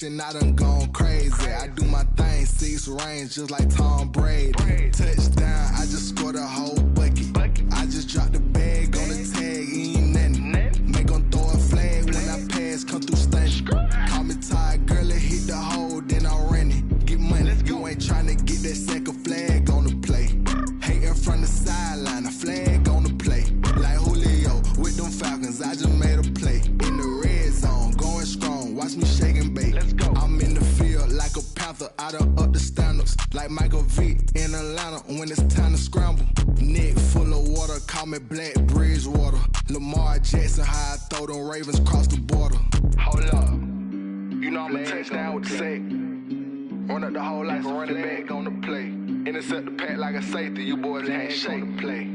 And I done gone crazy. I do my thing, 6 range, just like Tom Brady. Touchdown, I just scored a whole bucket. I just dropped the bag on the tag, ain't nothing. Make 'em throw a flag when I pass, come through stunning. Call me tired, girl, it hit the hole, then I'm running. Get money, you ain't tryna get that second flag on the play. Hating from the sideline, a flag on the play. Like Julio with them Falcons, I just made a play. In the red zone, going strong, watch me shake and bake. I'm in the field like a panther, I done up the standards. Like Michael Vick in Atlanta when it's time to scramble. Neck full of water, call me Black Bridgewater. Lamar Jackson, how I throw them Ravens cross the border. Hold up, you know I'm a touchdown with the sack. Run up the hole like a running back on the play. Intercept the pack like a safety, you boys can't shake the play.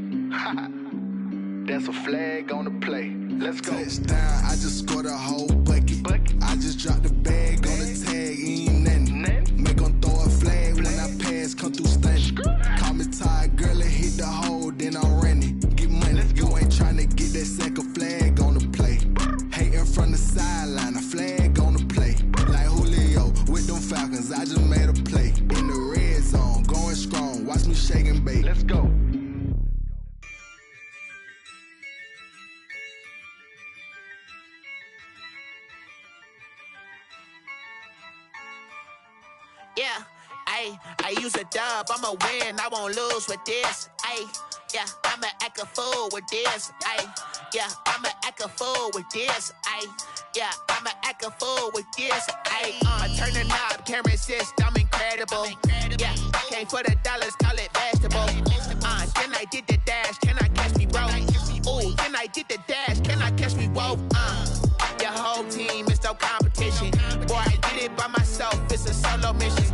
That's a flag on the play. Let's go. Touchdown, I just scored a whole bucket. I just dropped the bag on the tag, ain't nothing. Make 'em throw a flag when I pass, come through stunning. Call me tired, girl, it hit the hole, then I'm running. Get money, you ain't tryna get that second flag on the play. Hating from the sideline, a flag on the play. Like Julio with them Falcons, I just made a play. In the red zone, going strong, watch me shake and bake. Let's go. Yeah, I use a dub, I'ma win, I won't lose with this. Yeah, I'ma act a fool with this. Yeah, I'ma act a fool with this. Yeah, I'ma act a fool with this. I turn the knob, camera assist, I'm incredible. Yeah, came for the dollars, call it vegetable. Then I did the dash, can I catch me, bro? Ooh, then I did the dash, can I catch me, whoa? Your whole team is no competition. Boy, I did it by myself, it's a solo mission.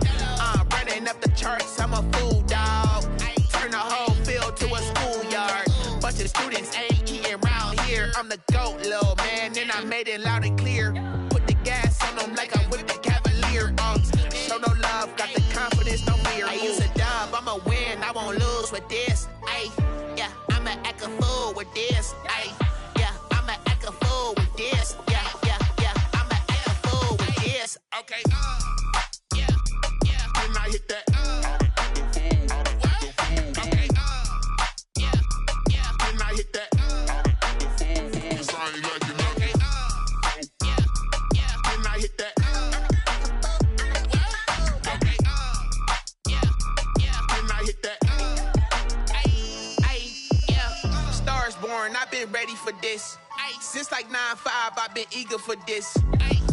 Running up the charts, I'm a fool, dog. Turn the whole field to a schoolyard. Bunch of students ain't eating round here. I'm the GOAT, little man, and I made it loud and clear. Put the gas on them like I'm with the Cavalier. Show no love, got the confidence, no fear. I use a dub, I'ma win, I won't lose with this. Yeah, I'ma act a fool with this. Yeah, I'ma act a fool with this. Yeah, I'ma act a fool with this. Okay, yeah, then I hit that. Okay, yeah, then I hit that. Cause I ain't like it now. Okay, yeah, then I hit that. Okay, yeah, then I hit that. Yeah, stars born, I've been ready for this. Since like 9-5, I've been eager for this.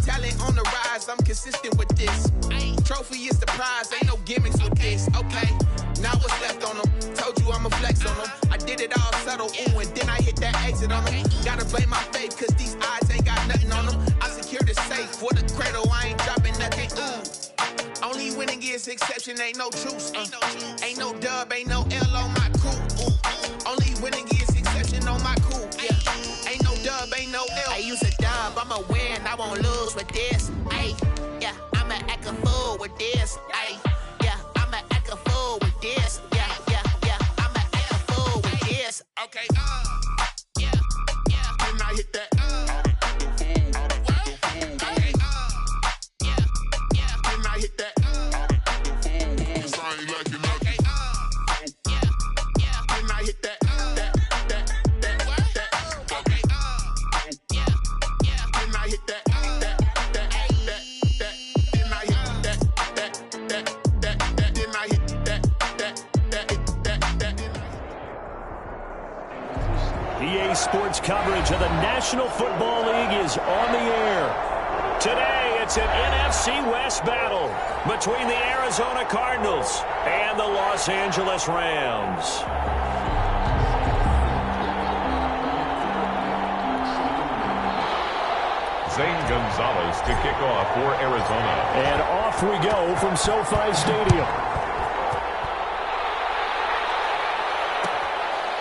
Talent on the rise, I'm consistent with this. Trophy is the prize, ain't no gimmicks with this. Okay, now what's left on them? Told you I'ma flex on them. I did it all subtle, ooh, and then I hit that exit on them. Gotta blame my faith, cause these odds ain't got nothing on them. I secured the safe for the cradle, I ain't dropping nothing, ooh. Only winning is exception, ain't no truce. Ain't no dub, ain't no L on my crew. Ooh. Only winning is exception on my crew. Yeah, ain't no dub, ain't no L. I use a dub, I'ma win, I won't lose with this. Yeah, I'ma act a fool with this. Yeah, I'ma act a fool with this. Yeah, I'ma act a fool with this. Okay, yeah, then I hit that. Okay, yeah, then I hit that. Cause I ain't like it now. Okay, yeah, then I hit that. Okay, yeah, then I hit that. EA Sports coverage of the National Football League is on the air. Today, it's an NFC West battle between the Arizona Cardinals and the Los Angeles Rams. Zane Gonzalez to kick off for Arizona. And off we go from SoFi Stadium.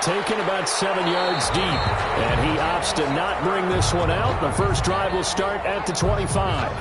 Taken about 7 yards deep, and he opts to not bring this one out. The first drive will start at the 25.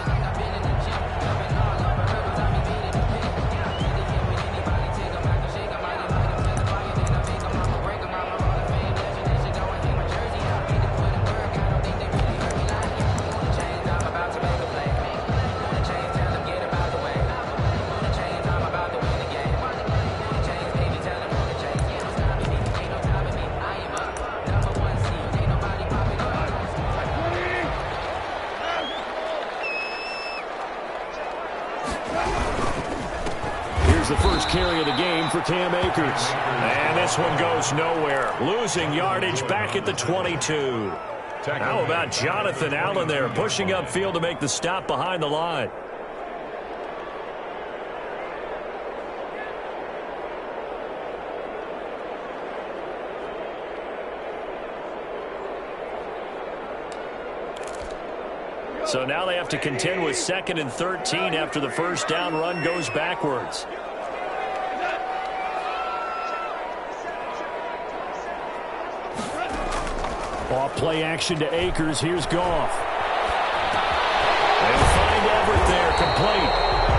Here's the first carry of the game for Cam Akers. And this one goes nowhere. Losing yardage back at the 22. How about Jonathan Allen there, pushing upfield to make the stop behind the line? So now they have to contend with 2nd and 13 after the first down run goes backwards. Off play action to Akers. Here's Goff. They'll find Everett there, complete.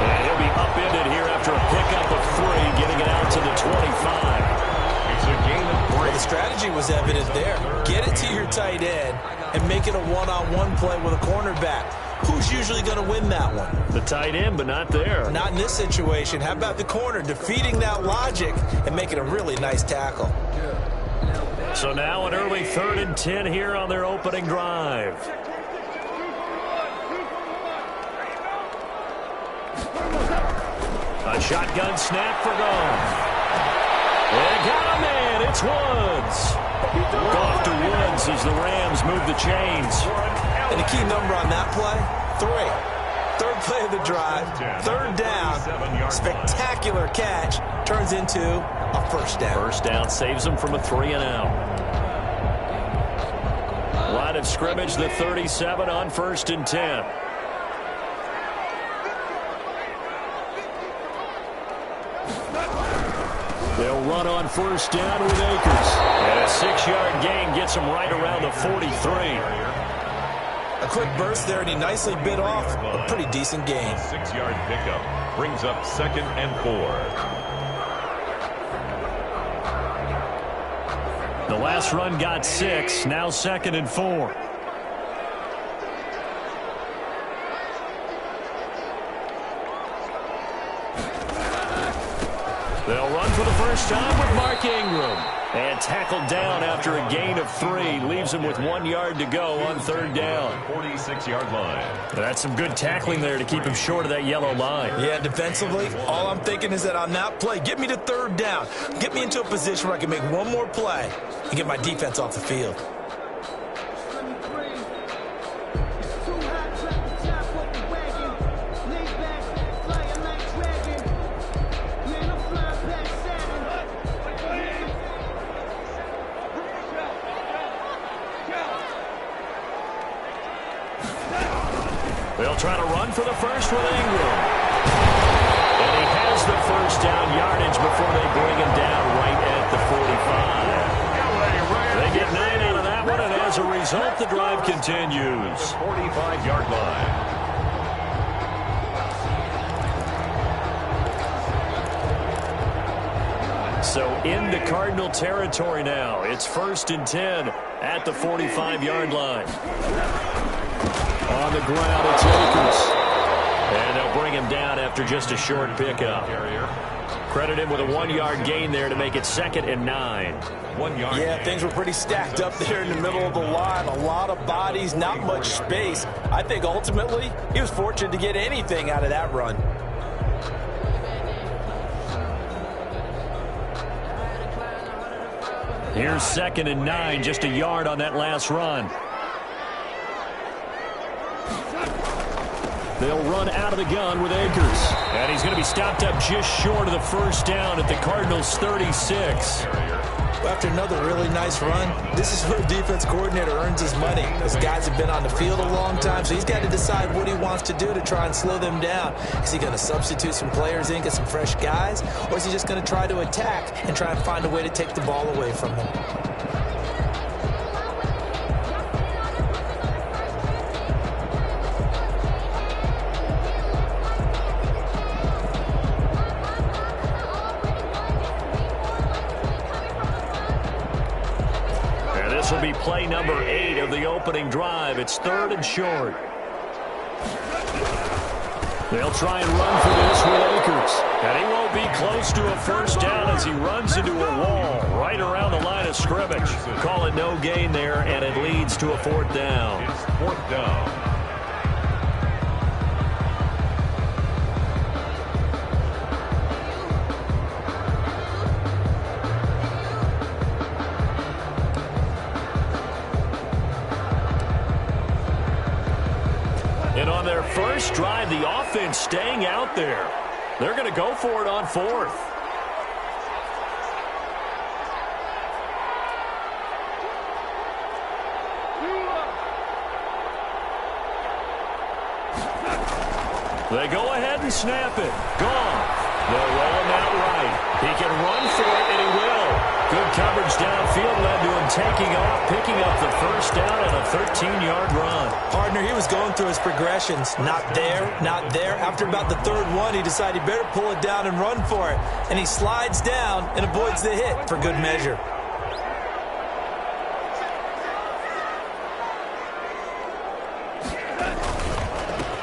And he'll be upended here after a pickup of 3, getting it out to the 25. It's a gain of 3. Well, the strategy was evident there. Get it to your tight end and make it a one-on-one play with a cornerback. Who's usually going to win that one? The tight end, but not there. Not in this situation. How about the corner defeating that logic and making a really nice tackle? So now an early 3rd and 10 here on their opening drive. A shotgun snap for Goff. They got a man. It's Woods. Goff to Woods as the Rams move the chains. And the key number on that play, 3. 3rd play of the drive, 3rd down, spectacular catch, turns into a first down. First down saves them from a 3-and-out. Line of scrimmage, the 37 on 1st and 10. They'll run on 1st down with Akers. And a 6-yard gain gets them right around the 43. A quick burst there, and he nicely bit off a pretty decent gain. 6-yard pickup brings up 2nd and 4. The last run got 6, now 2nd and 4. They'll run for the first time with Mark Ingram. And tackled down after a gain of 3. Leaves him with 1 yard to go on 3rd down. 46-yard line. That's some good tackling there to keep him short of that yellow line. Yeah, defensively, all I'm thinking is that on that play, get me to 3rd down. Get me into a position where I can make one more play and get my defense off the field. They'll try to run for the first with Ingram. And he has the first down yardage before they bring him down right at the 45. They get 9 out of that one, and as a result, the drive continues. 45-yard line. So into Cardinal territory now. It's 1st and 10 at the 45-yard line. On the ground, it's Akers. And they'll bring him down after just a short pickup. Credit him with a 1-yard gain there to make it 2nd and 9. 1 yard. Yeah, things were pretty stacked up there in the middle of the line. A lot of bodies, not much space. I think ultimately he was fortunate to get anything out of that run. Here's 2nd and 9, just a yard on that last run. They'll run out of the gun with Akers. And he's going to be stopped up just short of the first down at the Cardinals' 36. After another really nice run, this is where a defense coordinator earns his money. Those guys have been on the field a long time, so he's got to decide what he wants to do to try and slow them down. Is he going to substitute some players in, get some fresh guys, or is he just going to try to attack and try and find a way to take the ball away from them? This will be play number 8 of the opening drive. It's 3rd and short. They'll try and run for this with Akers. And he won't be close to a first down as he runs into a wall right around the line of scrimmage. Call it no gain there, and it leads to a 4th down. It's 4th down. offense staying out there. They're going to go for it on 4th. They go ahead and snap it. Gone. They'll roll him out right. He can run for it, and he will. Good coverage downfield led to him taking off, picking up the first down on a 13-yard run. Partner, he was going through his progressions. Not there, not there. After about the 3rd one, he decided he better pull it down and run for it. And he slides down and avoids the hit for good measure.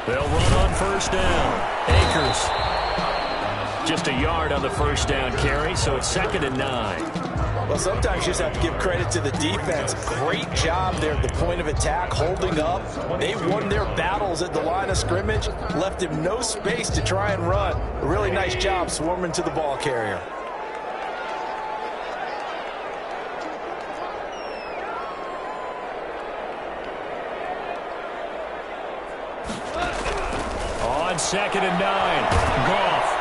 They'll run on first down. Akers. Just a yard on the first down carry, so it's 2nd and 9. Well, sometimes you just have to give credit to the defense. Great job there at the point of attack, holding up. They won their battles at the line of scrimmage, left him no space to try and run. A really nice job swarming to the ball carrier. On 2nd and 9, Goff.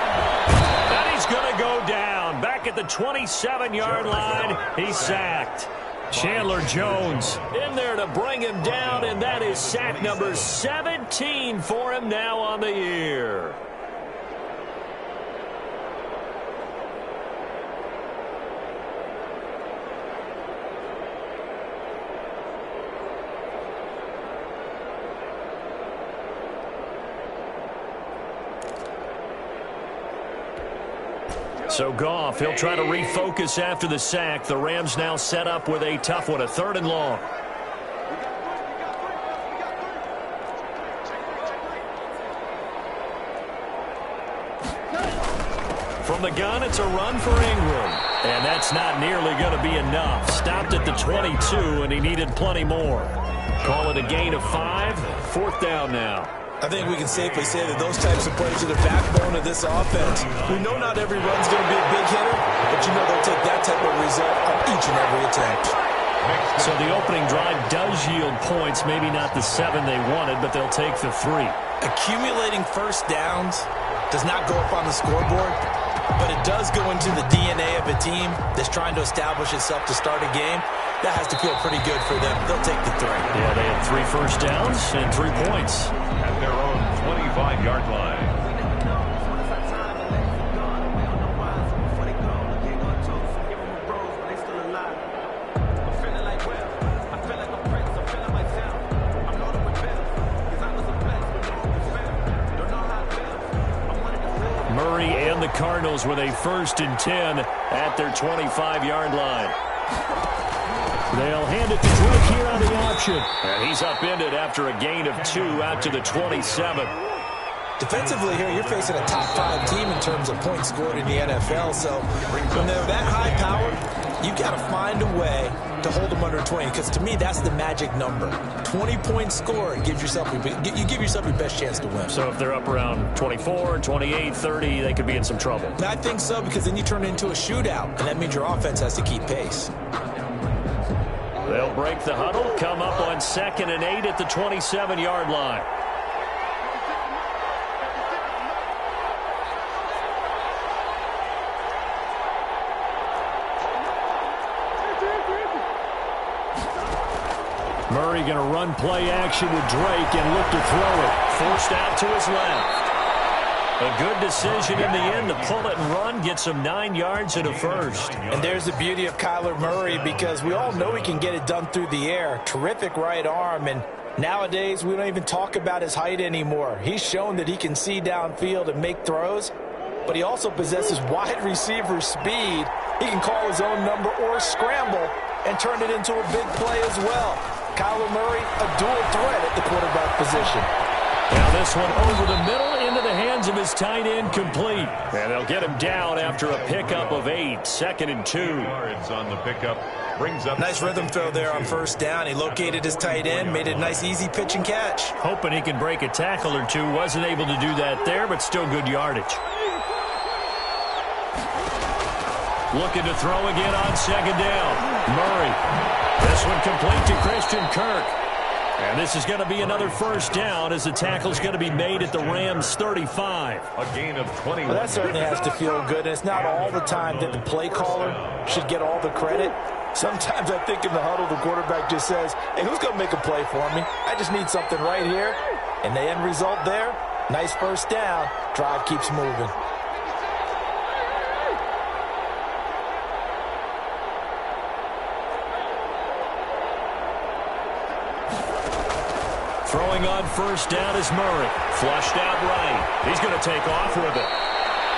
And he's going to go down. Back at the 27-yard line, he's sacked. Chandler Jones in there to bring him down, and that is sack number 17 for him now on the year. So Goff, he'll try to refocus after the sack. The Rams now set up with a tough one, a 3rd and long. From the gun, it's a run for Ingram. And that's not nearly going to be enough. Stopped at the 22, and he needed plenty more. Call it a gain of 5. 4th down now. I think we can safely say that those types of plays are the backbone of this offense. We know not every run's going to be a big hitter, but you know they'll take that type of result on each and every attempt. So the opening drive does yield points, maybe not the 7 they wanted, but they'll take the 3. Accumulating first downs does not go up on the scoreboard, but it does go into the DNA of a team that's trying to establish itself to start a game. That has to feel pretty good for them. They'll take the 3. Yeah, they had 3 first downs and 3 points. At their own 25-yard line. Murray and the Cardinals with a 1st and 10 at their 25-yard line. They'll hand it to Drake here on the option. And he's upended after a gain of 2 out to the 27. Defensively here, you're facing a top 5 team in terms of points scored in the NFL. So when they're that high powered, you've got to find a way to hold them under 20. Because to me, that's the magic number. 20 points scored gives yourself you give yourself your best chance to win. So if they're up around 24, 28, 30, they could be in some trouble. I think so, because then you turn it into a shootout, and that means your offense has to keep pace. They'll break the huddle, come up on 2nd and 8 at the 27-yard line. Murray going to run play action with Drake and look to throw it. Forced out to his left. A good decision in the end to pull it and run, gets him 9 yards and a 1st. And there's the beauty of Kyler Murray, because we all know he can get it done through the air. Terrific right arm, and nowadays we don't even talk about his height anymore. He's shown that he can see downfield and make throws, but he also possesses wide receiver speed. He can call his own number or scramble and turn it into a big play as well. Kyler Murray, a dual threat at the quarterback position. Now this one over the middle into the hands of his tight end, complete. And they'll get him down after a pickup of 8. 2nd and 2. Yards on the pickup. Brings up nice rhythm throw there on first down. He located his tight end, made it a nice easy pitch and catch. Hoping he can break a tackle or two. Wasn't able to do that there, but still good yardage. Looking to throw again on 2nd down. Murray. This one complete to Christian Kirk. And this is going to be another first down as the tackle's going to be made at the Rams' 35. A gain of 21. Well, that certainly has to feel good, and it's not all the time that the play caller should get all the credit. Sometimes I think in the huddle, the quarterback just says, hey, who's going to make a play for me? I just need something right here. And the end result there, nice first down. Drive keeps moving. Throwing on first down is Murray. Flushed out right. He's going to take off with it.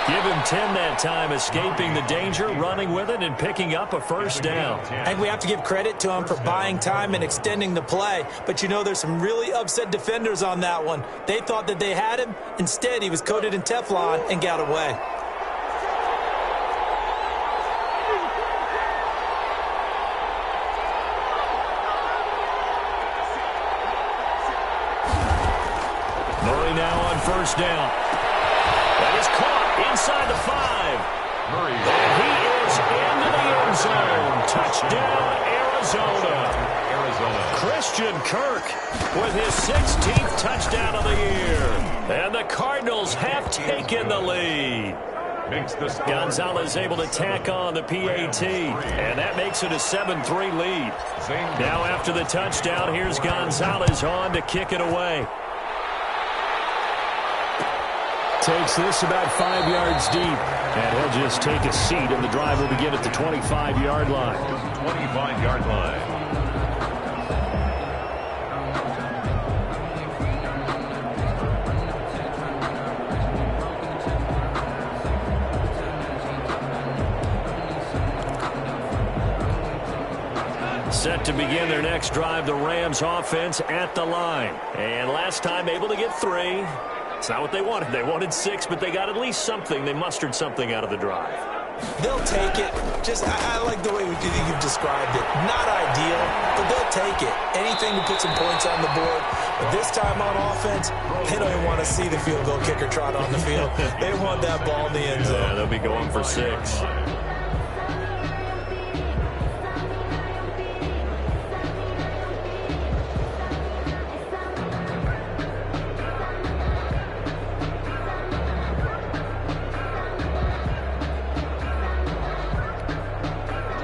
Give him 10 that time, escaping the danger, running with it, and picking up a first down. And we have to give credit to him for buying time and extending the play. But, you know, there's some really upset defenders on that one. They thought that they had him. Instead, he was coated in Teflon and got away. Murray now on first down. That is caught inside the 5. Murray. And he is into the end zone. Touchdown, Arizona. Christian Kirk with his 16th touchdown of the year. And the Cardinals have taken the lead. Gonzalez able to tack on the PAT, and that makes it a 7-3 lead. Now after the touchdown, here's Gonzalez on to kick it away. Takes this about 5 yards deep, and he'll just take a seat, and the drive will begin at the 25-yard line. 25-yard line. Set to begin their next drive, the Rams offense at the line. And last time able to get 3. It's not what they wanted. They wanted 6, but they got at least something. They mustered something out of the drive. They'll take it. I like the way you've described it. Not ideal, but they'll take it. Anything to put some points on the board. But this time on offense, they don't even want to see the field goal kicker trot on the field. They want that ball in the end zone. Yeah, they'll be going for 6.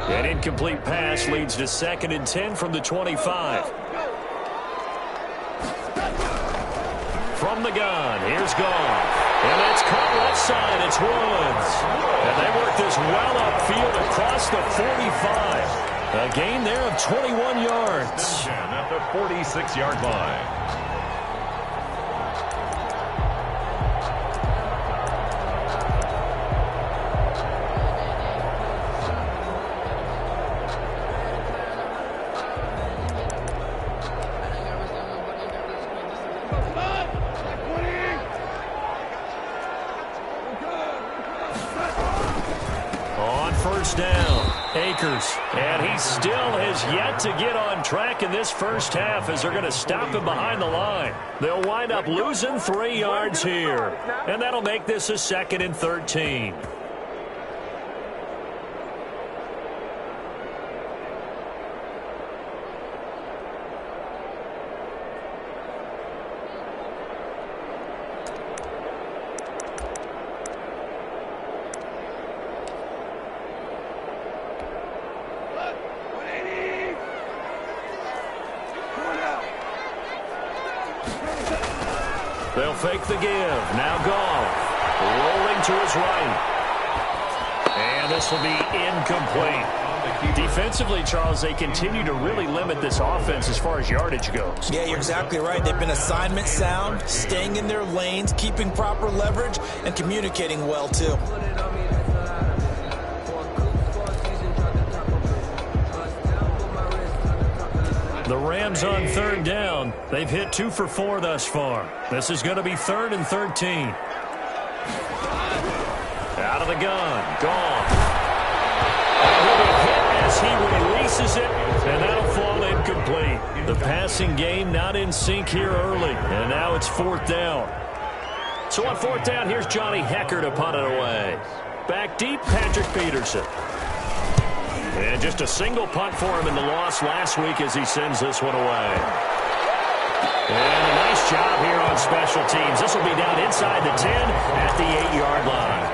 An incomplete pass leads to 2nd and 10 from the 25. From the gun, here's Goff. And it's caught left side, it's Woods. And they work this well upfield across the 45. A gain there of 21 yards. At the 46-yard line. Down, Akers, and he still has yet to get on track in this first half as they're going to stop him behind the line. They'll wind up losing 3 yards here, and that'll make this a 2nd and 13. They'll fake the give. Now Goff rolling to his right. And this will be incomplete. Defensively, Charles, they continue to really limit this offense as far as yardage goes. Yeah, you're exactly right. They've been assignment sound, staying in their lanes, keeping proper leverage, and communicating well, too. The Rams on 3rd down. They've hit 2 for 4 thus far. This is going to be 3rd and 13. Out of the gun. Goff. And he'll be hit as he releases it, and that'll fall incomplete. The passing game not in sync here early, and now it's 4th down. So on 4th down, here's Johnny Hecker to punt it away. Back deep, Patrick Peterson. And just a single punt for him in the loss last week as he sends this one away. And a nice job here on special teams. This will be down inside the 10 at the 8-yard line.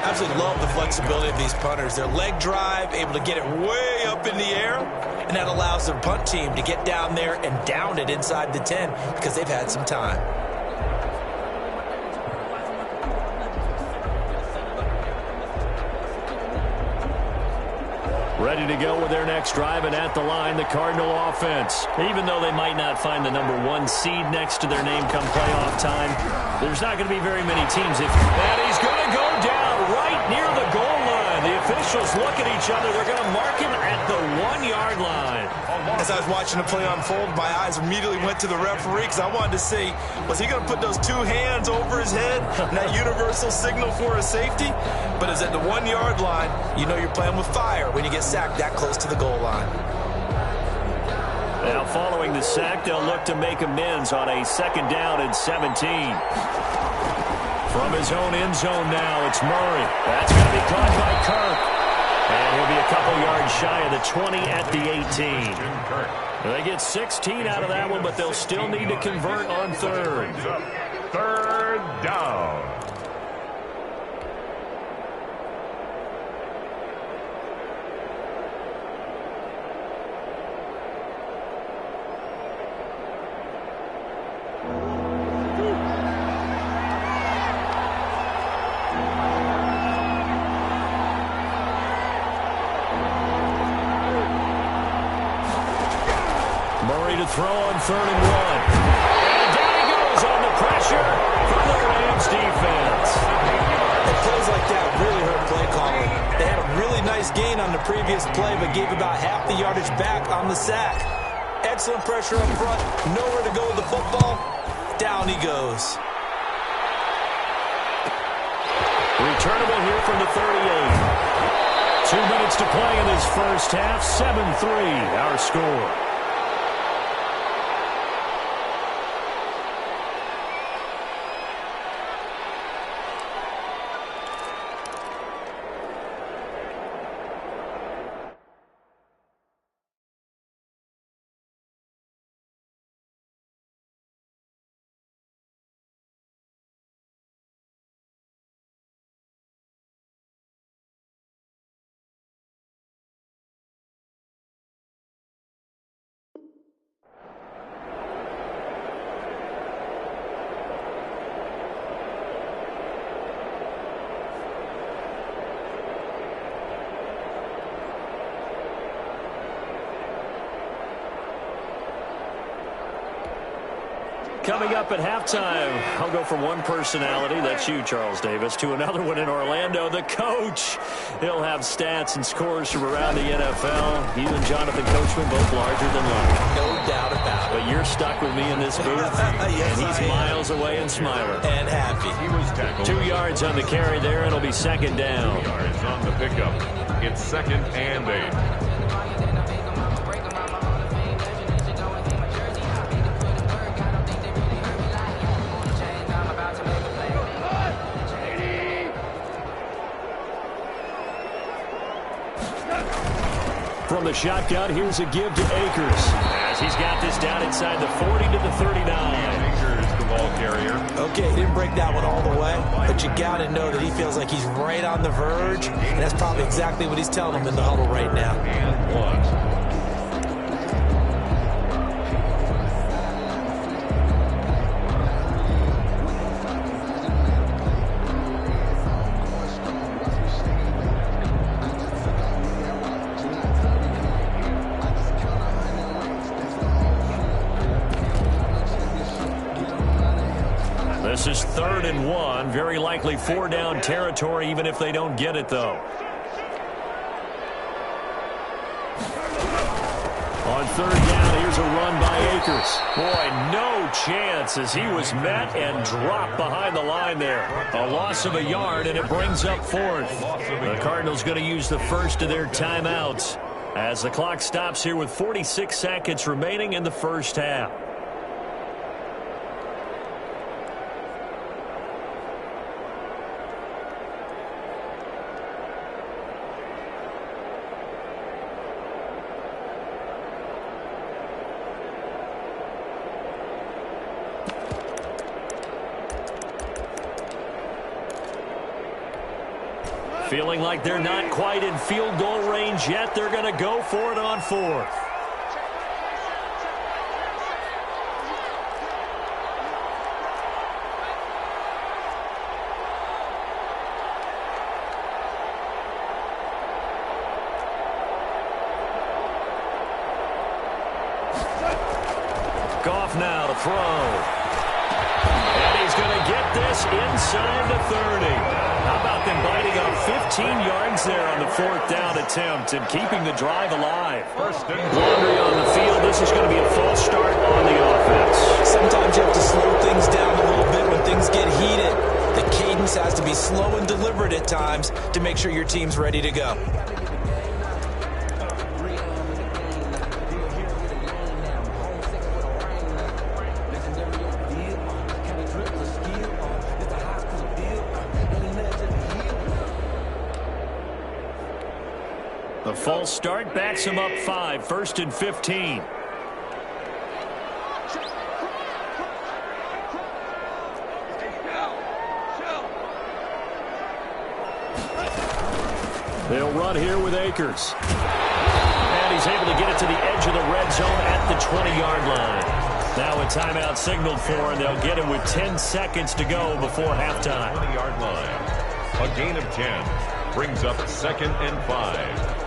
Absolutely love the flexibility of these punters. Their leg drive, able to get it way up in the air, and that allows their punt team to get down there and down it inside the 10 because they've had some time. Ready to go with their next drive, and at the line, the Cardinal offense. Even though they might not find the #1 seed next to their name come playoff time, there's not going to be very many teams. And he's going to go down right near the goal line. The officials look at each other. They're going to mark him at the 1-yard line. As I was watching the play unfold, my eyes immediately went to the referee because I wanted to see, was he going to put those 2 hands over his head and that universal signal for a safety? But it's at the 1-yard line. You know you're playing with fire when you get sacked that close to the goal line. Now following the sack, they'll look to make amends on a 2nd down and 17. From his own end zone now, it's Murray. That's going to be caught by Kirk. And he'll be a couple yards shy of the 20 at the 18. They get 16 out of that one, but they'll still need to convert on 3rd. 3rd down. To throw on 3rd and 1. And down he goes on the pressure from the Rams defense. And plays like that really hurt play calling. They had a really nice gain on the previous play, but gave about half the yardage back on the sack. Excellent pressure up front. Nowhere to go with the football. Down he goes. Returnable here from the 38. 2 minutes to play in this first half. 7-3 our score. Coming up at halftime, I'll go from one personality, that's you, Charles Davis, to another one in Orlando, the coach. He'll have stats and scores from around the NFL. You and Jonathan Coachman, both larger than life. No doubt about it. But you're stuck with me in this booth, yes, and he's miles away and smiling. And happy. He was tackled. 2 yards on the carry there, and it'll be 2nd down. 2 yards on the pickup. It's 2nd and 8. From the shotgun, here's a give to Akers. As he's got this down inside the 40 to the 39. Akers, the ball carrier. Okay, he didn't break that one all the way, but you got to know that he feels like he's right on the verge, and that's probably exactly what he's telling him in the huddle right now. And 1. This is 3rd and 1. Very likely 4-down territory, even if they don't get it, though. On 3rd down, here's a run by Akers. Boy, no chance as he was met and dropped behind the line there. A loss of a yard, and it brings up 4th. The Cardinals going to use the first of their timeouts as the clock stops here with 46 seconds remaining in the first half. Feeling like they're not quite in field goal range yet. They're going to go for it on fourth. Goff now to throw. And he's going to get this inside the 30. How about them biting off 15 yards there on the fourth down attempt and keeping the drive alive? Laundry on the field. This is going to be a false start on the offense. Sometimes you have to slow things down a little bit when things get heated. The cadence has to be slow and deliberate at times to make sure your team's ready to go. The false start backs him up 5, 1st and 15. They'll run here with Akers. And he's able to get it to the edge of the red zone at the 20-yard line. Now a timeout signaled for, and they'll get him with 10 seconds to go before halftime. 20-yard line. A gain of 10 brings up 2nd and 5.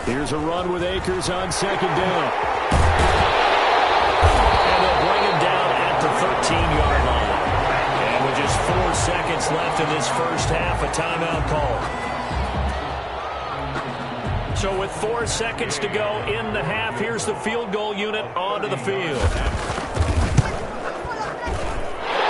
Here's a run with Akers on 2nd down. And they'll bring him down at the 13-yard line. And with just 4 seconds left in this first half, a timeout call. So with 4 seconds to go in the half, here's the field goal unit onto the field.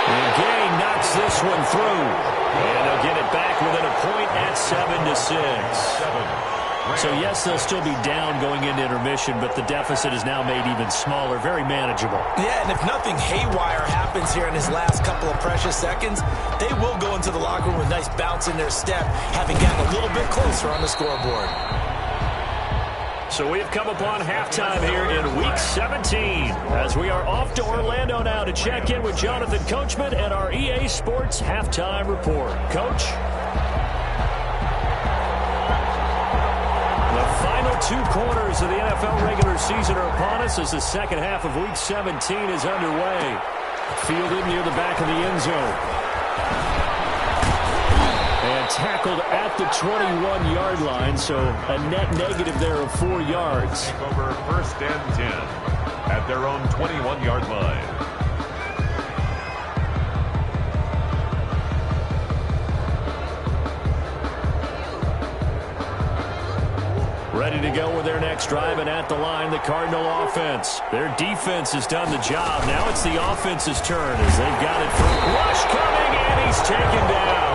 And Gay knocks this one through. And they'll get it back within a point at 7-6. So, yes, they'll still be down going into intermission, but the deficit is now made even smaller, very manageable. Yeah, and if nothing haywire happens here in his last couple of precious seconds, they will go into the locker room with a nice bounce in their step, having gotten a little bit closer on the scoreboard. So we have come upon halftime here in Week 17 as we are off to Orlando now to check in with Jonathan Coachman and our EA Sports Halftime Report. Coach? The final 2 quarters of the NFL regular season are upon us as the second half of Week 17 is underway. Fielded near the back of the end zone. And tackled at the 21-yard line, so a net negative there of 4 yards. Over 1st and 10 at their own 21-yard line. Ready to go with their next drive, and at the line, the Cardinal offense. Their defense has done the job. Now it's the offense's turn as they've got it through. Rush coming, and he's taken down.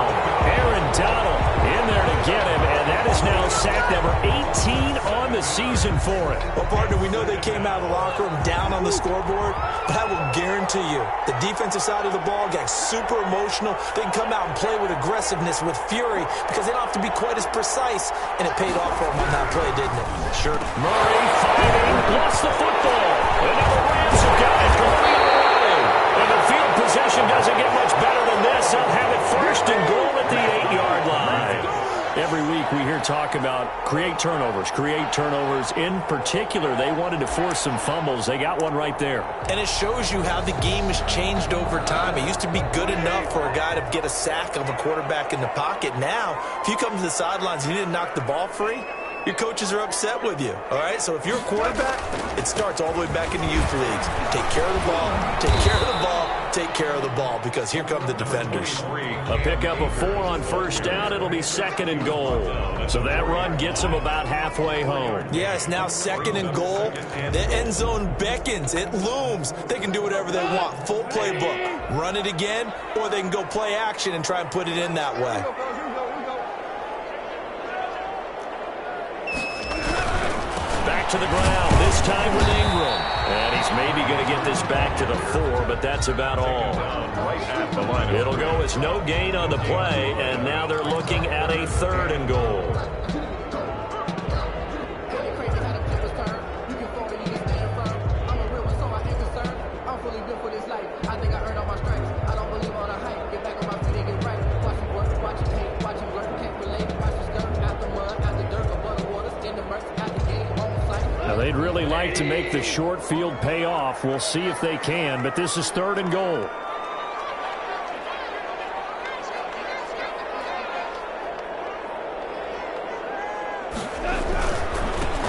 Aaron Donald in there to get him, and that is now sack number 18 on the season for it. Well, partner, we know they came out of the locker room down on the scoreboard, but I will guarantee you the defensive side of the ball got super emotional. They can come out and play with aggressiveness, with fury, because they don't have to be quite as precise, and it paid off for them on that play, didn't it? Sure. Murray fighting, lost the football, and now the Rams have got it going the other way. And the field position doesn't get much better than this. They'll have it 1st and goal at the 8-yard line. Every week we hear talk about create turnovers. In particular, they wanted to force some fumbles. They got one right there. And it shows you how the game has changed over time. It used to be good enough for a guy to get a sack of a quarterback in the pocket. Now, if you come to the sidelines and you didn't knock the ball free, your coaches are upset with you, all right? So if you're a quarterback, it starts all the way back in the youth leagues. Take care of the ball, take care of the ball, take care of the ball, because here come the defenders. A pickup of 4 on 1st down. It'll be 2nd and goal. So that run gets them about halfway home. Yeah, it's now 2nd and goal. The end zone beckons. It looms. They can do whatever they want. Full playbook. Run it again, or they can go play action and try and put it in that way. back to the ground, this time with Ingram. And he's maybe going to get this back to the 4, but that's about all. It'll go as no gain on the play, and now they're looking at a 3rd and goal. They'd really like to make the short field pay off. We'll see if they can, but this is 3rd and goal.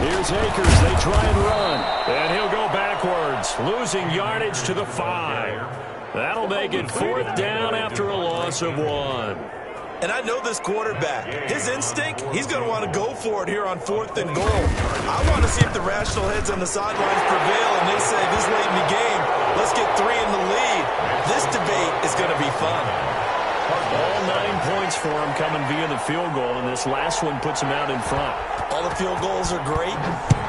Here's Akers. They try and run, and he'll go backwards, losing yardage to the 5. That'll make it 4th down after a loss of 1. And I know this quarterback. His instinct, he's going to want to go for it here on 4th and goal. I want to see if the rational heads on the sidelines prevail and they say this late in the game, let's get 3 in the lead. This debate is going to be fun. All 9 points for him coming via the field goal, and this last one puts him out in front. All the field goals are great,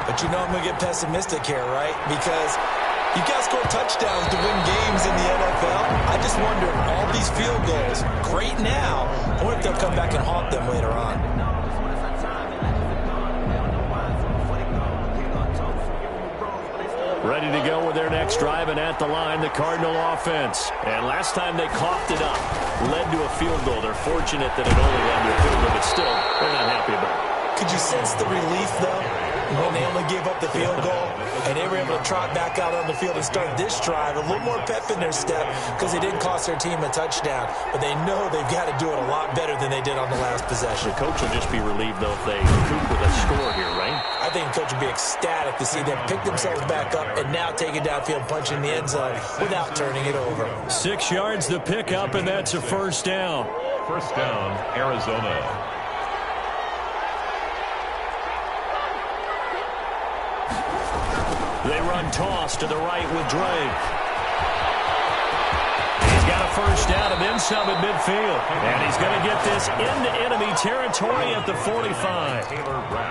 but you know I'm going to get pessimistic here, right? Because you got to score touchdowns to win games in the NFL. I just wonder, all these field goals, great now, or if they'll come back and haunt them later on. Ready to go with their next drive, and at the line, the Cardinal offense. And last time they coughed it up, led to a field goal. They're fortunate that it only led to a field goal, but still, they're not happy about it. Could you sense the relief, though, when they only gave up the field goal and they were able to trot back out on the field and start this drive? A little more pep in their step because they didn't cost their team a touchdown, but they know they've got to do it a lot better than they did on the last possession. The coach will just be relieved, though, if they recoup with a score here, right? I think the coach will be ecstatic to see them pick themselves back up and now take it downfield, punch in the end zone without turning it over. 6 yards the pickup, and that's a 1st down. 1st down, Arizona. They run toss to the right with Drake. He's got a 1st down and then some at midfield. And he's going to get this into enemy territory at the 45.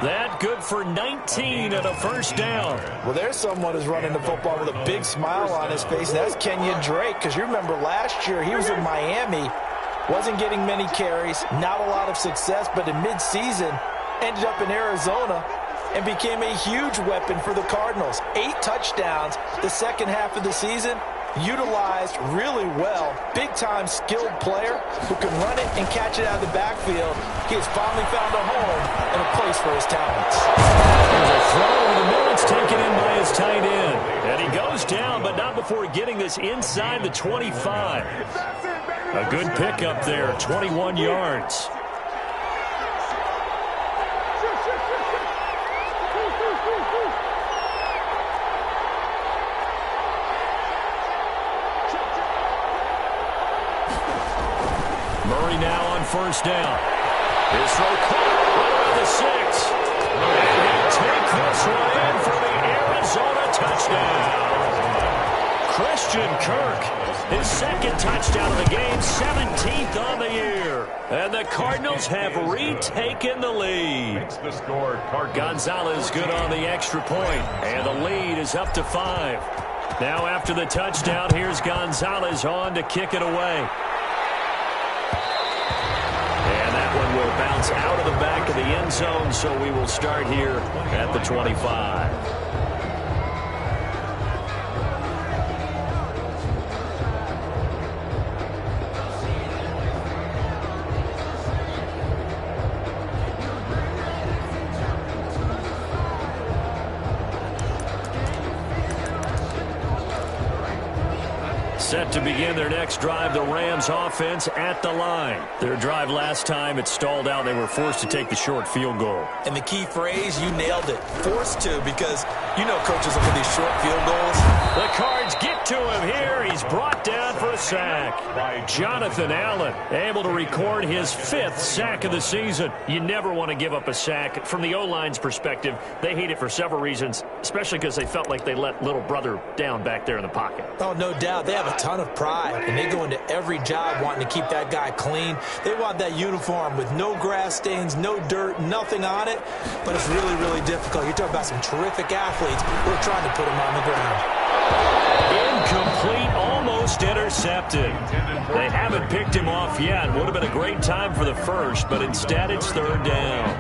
That good for 19 and a 1st down. Well, there's someone who's running the football with a big smile on his face. That's Kenyon Drake, because you remember last year he was in Miami, wasn't getting many carries, not a lot of success, but in midseason ended up in Arizona and became a huge weapon for the Cardinals. 8 touchdowns the second half of the season, utilized really well. Big-time skilled player who can run it and catch it out of the backfield. He has finally found a home and a place for his talents. There's a throw over the middle. It's taken in by his tight end. And he goes down, but not before getting this inside the 25. A good pickup there, 21 yards. Murray now on 1st down. His throw caught right around the 6. And he'll take this one in for the Arizona touchdown. Christian Kirk, his 2nd touchdown of the game, 17th on the year. And the Cardinals have retaken the lead. Gonzalez good on the extra point, and the lead is up to 5. Now after the touchdown, here's Gonzalez on to kick it away. And that one will bounce out of the back of the end zone, so we will start here at the 25. Set to begin their next drive, the Rams offense at the line. Their drive last time, it stalled out. They were forced to take the short field goal. And the key phrase, you nailed it, forced to, because You know coaches look at these short field goals. The Cards get to him here. He's brought down for a sack. Jonathan Allen able to record his 5th sack of the season. You never want to give up a sack. From the O-line's perspective, they hate it for several reasons, especially because they felt like they let little brother down back there in the pocket. Oh, no doubt. They have a ton of pride, and they go into every job wanting to keep that guy clean. They want that uniform with no grass stains, no dirt, nothing on it, but it's really, really difficult. You're talking about some terrific athletes who are trying to put him on the ground. Incomplete, almost intercepted. They haven't picked him off yet. Would have been a great time for the first, but instead it's 3rd down.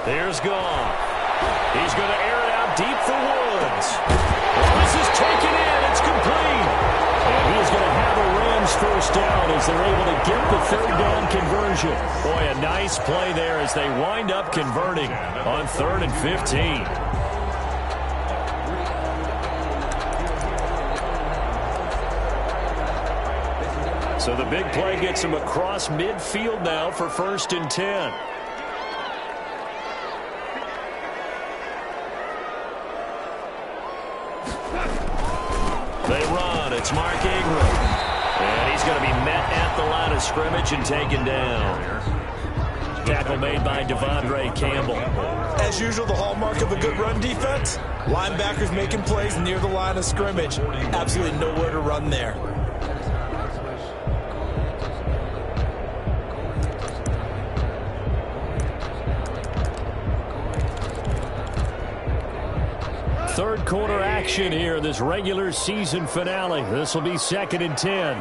Here's Goff. He's going to air it out deep for Woods. This is taken in. It's complete. And he's going to have a Rams first down as they're able to get the 3rd down conversion. Boy, a nice play there as they wind up converting on 3rd and 15. So the big play gets him across midfield now for 1st and 10. They run. It's Mark Ingram. And he's going to be met at the line of scrimmage and taken down. Tackle made by Devondre Campbell. As usual, the hallmark of a good run defense, linebackers making plays near the line of scrimmage. Absolutely nowhere to run there. Third quarter action here, this regular season finale. This will be 2nd and 10.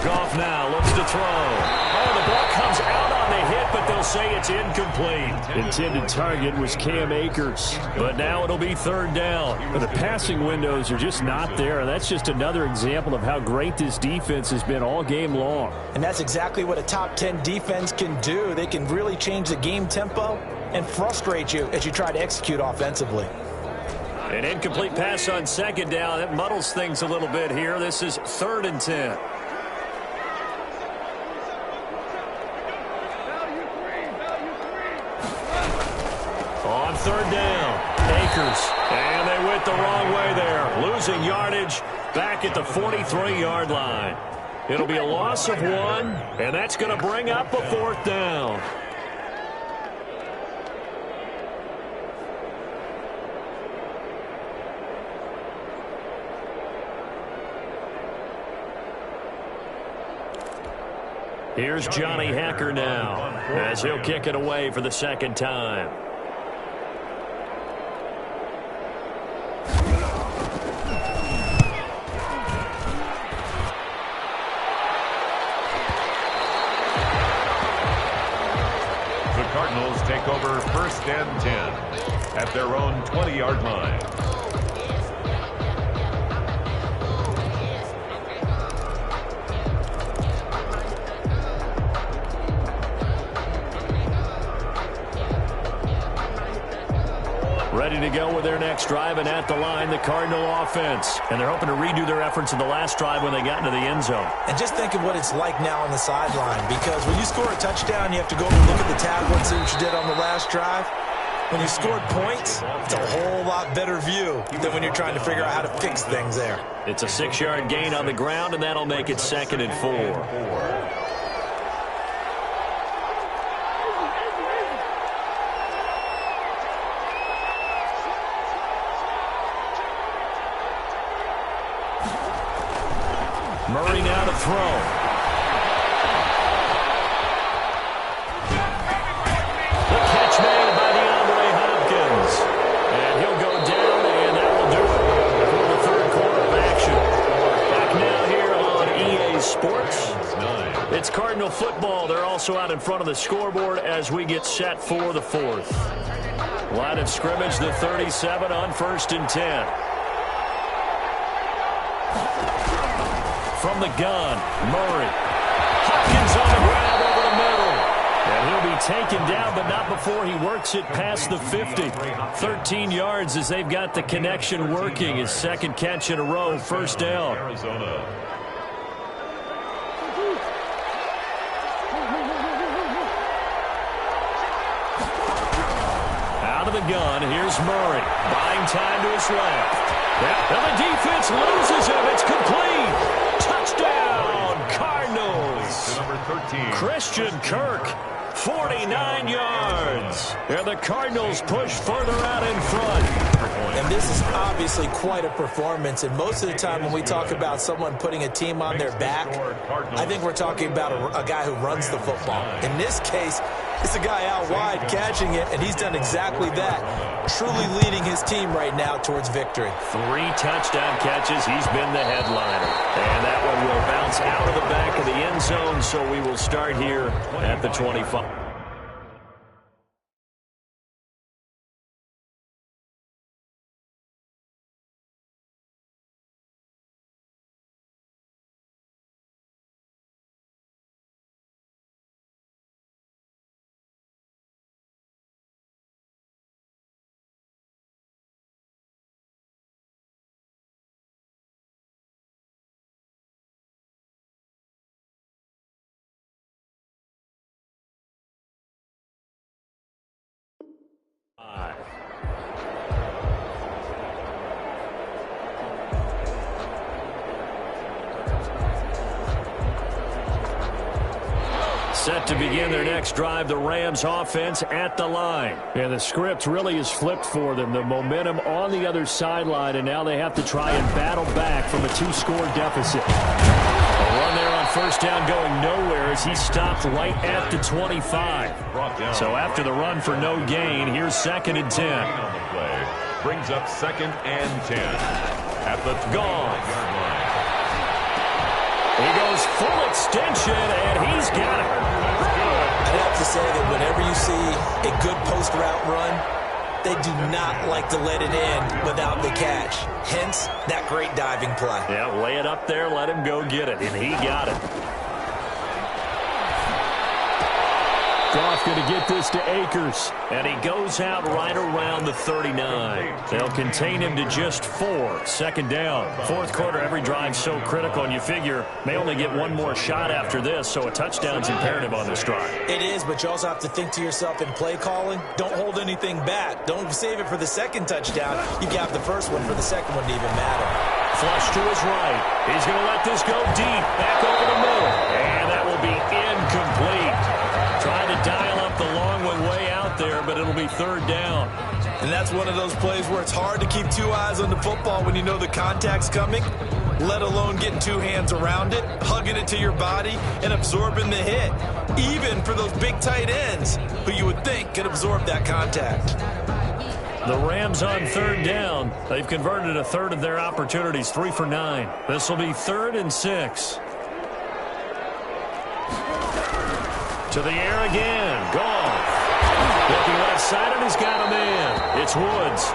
Goff now looks to throw. Oh, the ball comes out on the hit, but they'll say it's incomplete. Intended target was Cam Akers, but now it'll be 3rd down. But the passing windows are just not there, and that's just another example of how great this defense has been all game long. And that's exactly what a top 10 defense can do. They can really change the game tempo and frustrate you as you try to execute offensively. An incomplete pass on 2nd down. That muddles things a little bit here. This is 3rd and 10. On 3rd down, Akers. And they went the wrong way there. Losing yardage back at the 43-yard line. It'll be a loss of 1, and that's going to bring up a 4th down. Here's Johnny Hacker now as he'll kick it away for the 2nd time. The Cardinals take over 1st and 10 at their own 20-yard line. Ready to go with their next drive, and at the line, the Cardinal offense. And they're hoping to redo their efforts in the last drive when they got into the end zone. And just think of what it's like now on the sideline, because when you score a touchdown, you have to go over and look at the tablet and see what you did on the last drive. When you scored points, it's a whole lot better view than when you're trying to figure out how to fix things there. It's a 6-yard gain on the ground, and that'll make it 2nd and 4. Murray now to throw. The catch made by DeAndre Hopkins. And he'll go down, and that will do it for the 3rd quarter of action. Back now here on EA Sports. It's Cardinal football. They're also out in front of the scoreboard as we get set for the 4th. Line of scrimmage, the 37 on 1st and 10. from the gun. Murray. Hopkins on the ground over the middle. And he'll be taken down, but not before he works it past the 50. 13 yards as they've got the connection working. His second catch in a row, first down. Out of the gun, here's Murray. Buying time to his left. And the defense loses him. It's complete. Touchdown, Cardinals. Number 13. Christian Kirk, 49 yards. And the Cardinals push further out in front. And this is obviously quite a performance. And most of the time when we talk about someone putting a team on their back, I think we're talking about a guy who runs the football. In this case, it's a guy out wide catching it, and he's done exactly that, truly leading his team right now towards victory. 3 touchdown catches. He's been the headliner. And that one will bounce out of the back of the end zone, so we will start here at the 25. Set to begin their next drive, the Rams offense at the line. And the script really is flipped for them. The momentum on the other sideline, and now they have to try and battle back from a 2-score deficit. A run there on first down going nowhere as he stopped right at the 25. So after the run for no gain, here's 2nd and 10. On the play. Brings up 2nd and 10. At the Gone. He goes full extension, and he's got it. I'd have to say that whenever you see a good post-route run, they do not like to let it in without the catch. Hence, that great diving play. Yeah, lay it up there, let him go get it, and he got it. Goff going to get this to Akers, and he goes out right around the 39. They'll contain him to just 4. 2nd down. 4th quarter, every drive so critical, and you figure may only get one more shot after this, so a touchdown's imperative on this drive. It is, but you also have to think to yourself in play calling, don't hold anything back. Don't save it for the 2nd touchdown. You got the first one for the 2nd one to even matter. Flush to his right. He's going to let this go deep. Back over the middle. And that will be incomplete. Trying to dial up the long one way out there, but it'll be 3rd down. And that's one of those plays where it's hard to keep 2 eyes on the football when you know the contact's coming, let alone getting 2 hands around it, hugging it to your body, and absorbing the hit, even for those big tight ends who you would think could absorb that contact. The Rams on 3rd down. They've converted a 1/3 of their opportunities, 3 for 9. This will be 3rd and 6. To the air again. Gone. Looking left side, and he's got a man. It's Woods.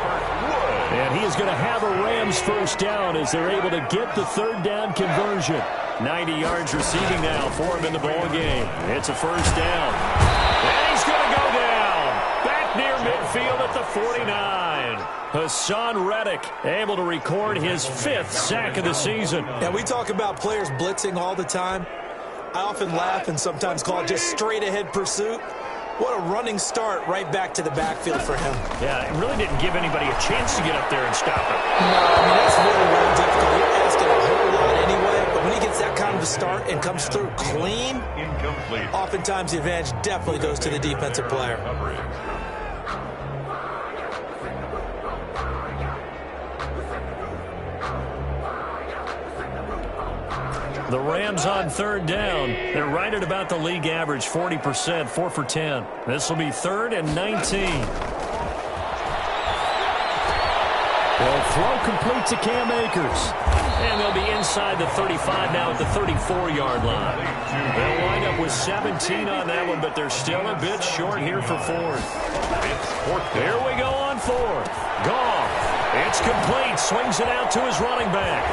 And he is going to have a Rams first down as they're able to get the 3rd down conversion. 90 yards receiving now for him in the ball game. It's a first down. And he's going to go down. Back near midfield at the 49. Hassan Reddick able to record his 5th sack of the season. And we talk about players blitzing all the time. I often laugh and sometimes call it just straight-ahead pursuit. What a running start right back to the backfield for him. Yeah, it really didn't give anybody a chance to get up there and stop him. No, I mean, that's really, really difficult. You're asking a whole lot anyway, but when he gets that kind of a start and comes through clean, incomplete. Oftentimes the advantage definitely goes to the defensive player. The Rams on 3rd down. They're right at about the league average, 40%, 4 for 10. This will be 3rd and 19. They'll throw complete to Cam Akers. And they'll be inside the 35 now at the 34-yard line. They'll wind up with 17 on that one, but they're still a bit short here for 4th. Here we go on 4th. Goff. It's complete. Swings it out to his running back.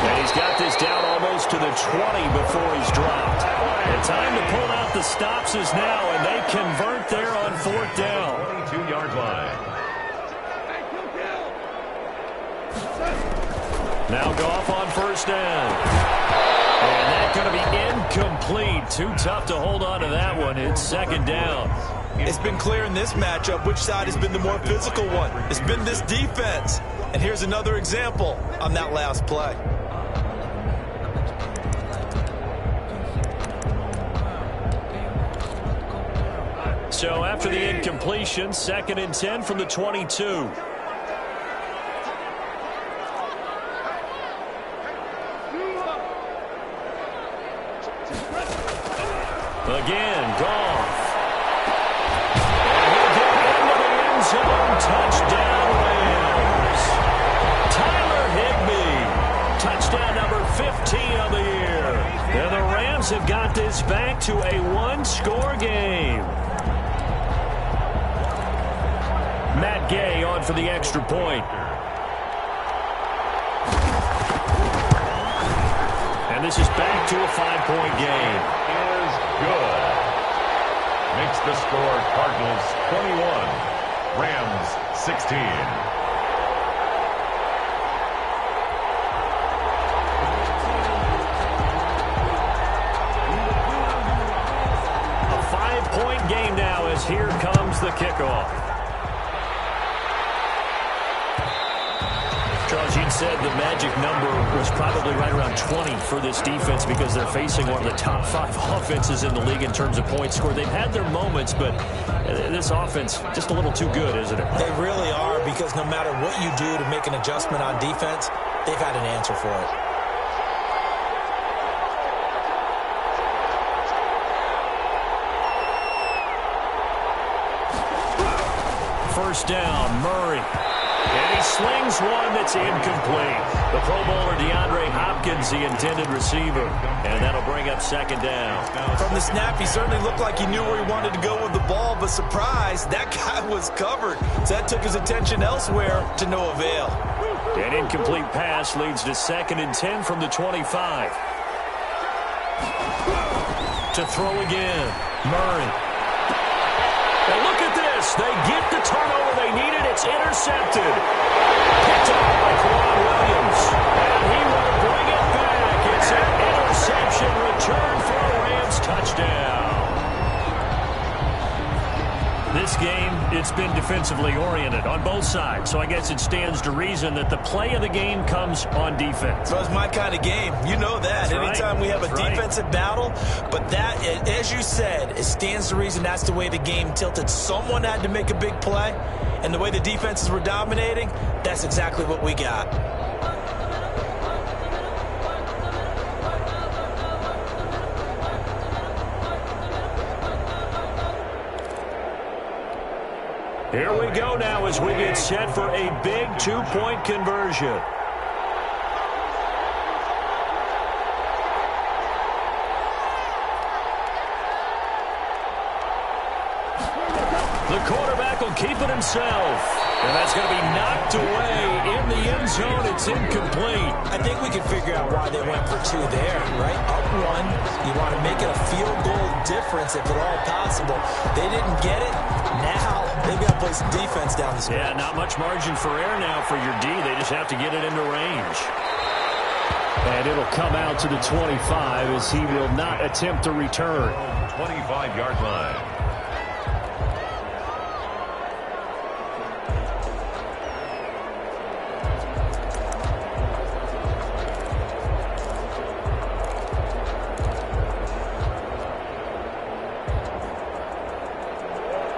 And he's got this down almost to the 20 before he's dropped. The time to pull out the stops is now, and they convert there on 4th down. 22-yard line. Now Goff on 1st down. And that's going to be incomplete. Too tough to hold on to that one. It's 2nd down. It's been clear in this matchup which side has been the more physical one. It's been this defense. And here's another example on that last play. So after the incompletion, 2nd and 10 from the 22. Again, Goff. And he'll get into the end zone. Touchdown, Rams. Tyler Higbee. Touchdown number 15 of the year. And the Rams have got this back to a 1-score game. Matt Gay on for the extra point. And this is back to a 5-point game. Is good. Makes the score Cardinals 21, Rams 16. A 5-point game now as here comes the kickoff. Charles, you said the magic number was probably right around 20 for this defense because they're facing one of the top 5 offenses in the league in terms of points scored. They've had their moments, but this offense just a little too good, isn't it? They really are, because no matter what you do to make an adjustment on defense, they've had an answer for it. First down, Murray. And he slings one that's incomplete. The Pro Bowler DeAndre Hopkins, the intended receiver. And that'll bring up 2nd down. From the snap, he certainly looked like he knew where he wanted to go with the ball, but surprise, that guy was covered. So that took his attention elsewhere to no avail. An incomplete pass leads to 2nd and 10 from the 25. To throw again, Murray. And look at this. They get the turnover they needed. It's intercepted. Picked off by Quan Williams. And he will bring it back. It's an interception return for a Rams touchdown. This game, it's been defensively oriented on both sides. So I guess it stands to reason that the play of the game comes on defense. So it's my kind of game. You know that. That's anytime right. we have a That's right. defensive battle, but that, as you said, it stands to reason that's the way the game tilted. Someone had to make a big play, and the way the defenses were dominating, that's exactly what we got. Here we go now as we get set for a big 2-point conversion. The quarterback will keep it himself. And that's going to be knocked away in the end zone. It's incomplete. I think we can figure out why they went for 2 there, right? Up 1, you want to make it a field goal difference if at all possible. They didn't get it. Now they've got to play some defense down the stretch. Yeah, not much margin for error now for your D. They just have to get it into range. And it'll come out to the 25 as he will not attempt to return. 25-yard line.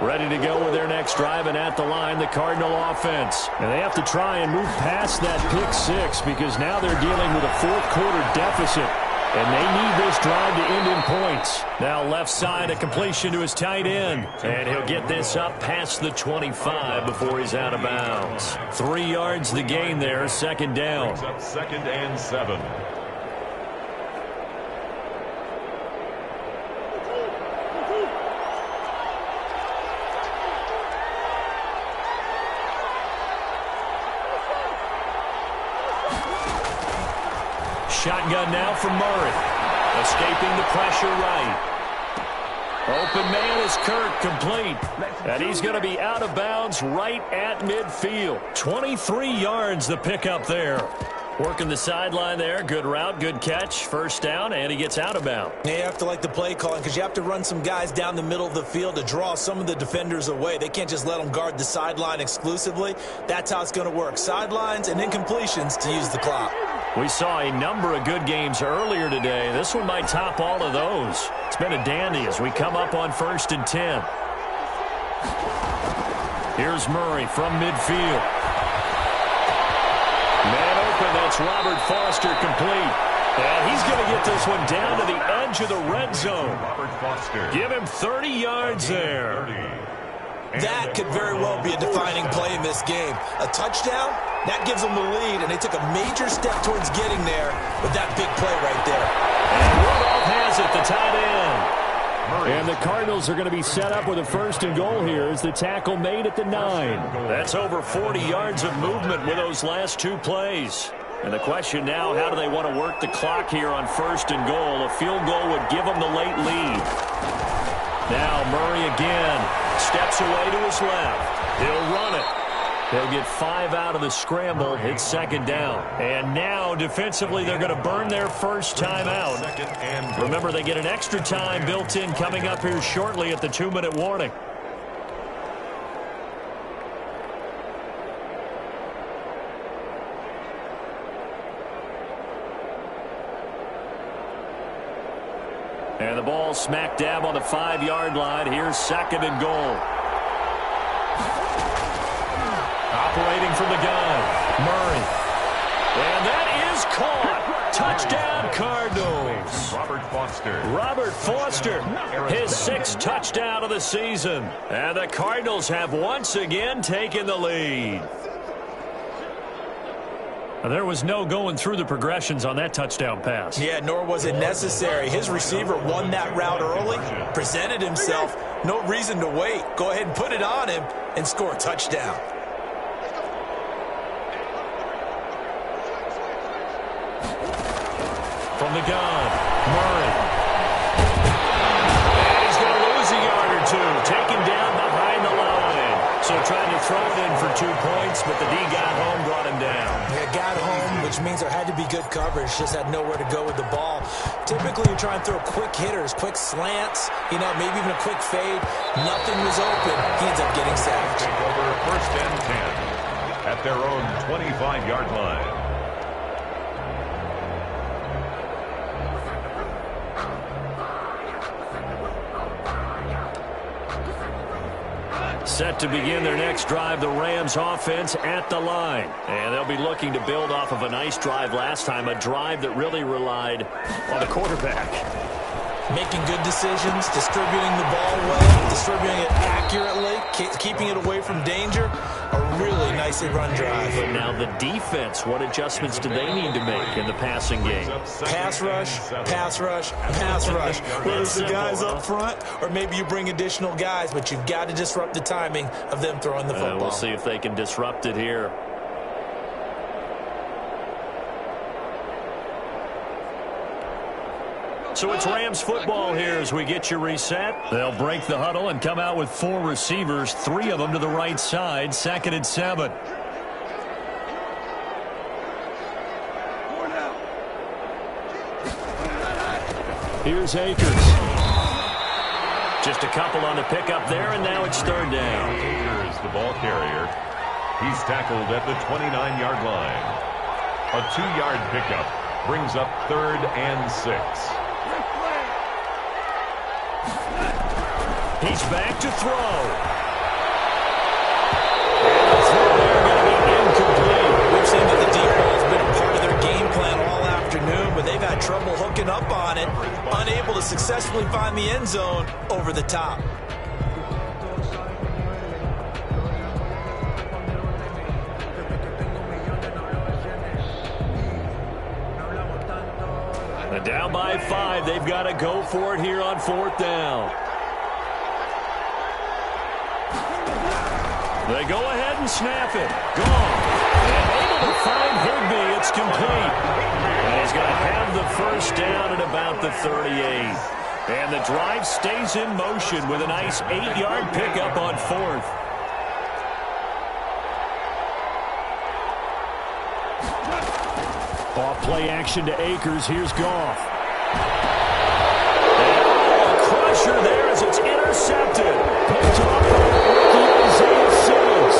Ready to go with their next drive, and at the line, the Cardinal offense. And they have to try and move past that pick 6 because now they're dealing with a 4th-quarter deficit. And they need this drive to end in points. Now left side, a completion to his tight end. And he'll get this up past the 25 before he's out of bounds. 3 yards the gain there, 2nd down. Brings up 2nd and 7. Shotgun now for Murray. Escaping the pressure right. Open man is Kirk, complete. And he's going to be out of bounds right at midfield. 23 yards the pickup there. Working the sideline there. Good route, good catch. First down, and he gets out of bounds. Yeah, you have to like the play calling because you have to run some guys down the middle of the field to draw some of the defenders away. They can't just let them guard the sideline exclusively. That's how it's going to work. Sidelines and incompletions to use the clock. We saw a number of good games earlier today. This one might top all of those. It's been a dandy as we come up on 1st and 10. Here's Murray from midfield. Man open, that's Robert Foster, complete. And he's going to get this one down to the edge of the red zone. Robert Foster. Give him 30 yards there. That could very well be a defining play in this game. A touchdown, that gives them the lead, and they took a major step towards getting there with that big play right there. And Rudolph has it, the tight end. And the Cardinals are going to be set up with a 1st and goal here as the tackle made at the 9. That's over 40 yards of movement with those last 2 plays. And the question now, how do they want to work the clock here on 1st and goal? A field goal would give them the late lead. Now Murray again. Steps away to his left. He'll run it. They'll get 5 out of the scramble. It's 2nd down. And now, defensively, they're going to burn their first time out. Remember, they get an extra time built in coming up here shortly at the 2-minute warning. And the ball smack dab on the 5-yard line. Here's 2nd and goal. Operating from the gun, Murray. And that is caught. Touchdown, Cardinals. Robert Foster. Robert Foster, his 6th touchdown of the season. And the Cardinals have once again taken the lead. There was no going through the progressions on that touchdown pass. Yeah, nor was it necessary. His receiver won that route early, presented himself. No reason to wait. Go ahead and put it on him and score a touchdown. From the gun, Murray. And he's going to lose a yard or 2. Taken down behind the line. So trying to throw it in for 2 points, but the D got home, brought him down. Yeah, got home, which means there had to be good coverage. Just had nowhere to go with the ball. Typically, you try and throw quick hitters, quick slants, maybe even a quick fade. Nothing was open. He ends up getting sacked. Take over 1st and 10 at their own 25-yard line. Set to begin their next drive, the Rams offense at the line. And they'll be looking to build off of a nice drive last time, a drive that really relied on the quarterback. Making good decisions, distributing the ball well, distributing it accurately, keeping it away from danger. A really nicely run drive. But now the defense, what adjustments do they need to make in the passing game? Pass rush, pass rush, pass rush. Whether it's the guys up front or maybe you bring additional guys, but you've got to disrupt the timing of them throwing the football. We'll see if they can disrupt it here. So it's Rams football here as we get you reset. They'll break the huddle and come out with 4 receivers, 3 of them to the right side, 2nd and 7. Here's Akers. Just a couple on the pickup there, and now it's 3rd down. Akers, the ball carrier. He's tackled at the 29-yard line. A 2-yard pickup brings up 3rd and 6. He's back to throw. And the throw there going to be incomplete. We've seen that the deep ball has been a part of their game plan all afternoon, but they've had trouble hooking up on it, unable to successfully find the end zone over the top. And down by 5, they've got to go for it here on 4th down. They go ahead and snap it. Gone. And able to find Higbee. It's complete. And he's going to have the first down at about the 38. And the drive stays in motion with a nice 8-yard pickup on 4th. Off play action to Akers. Here's Goff. And a crusher there as it's intercepted. Picked off Isaiah Simmons.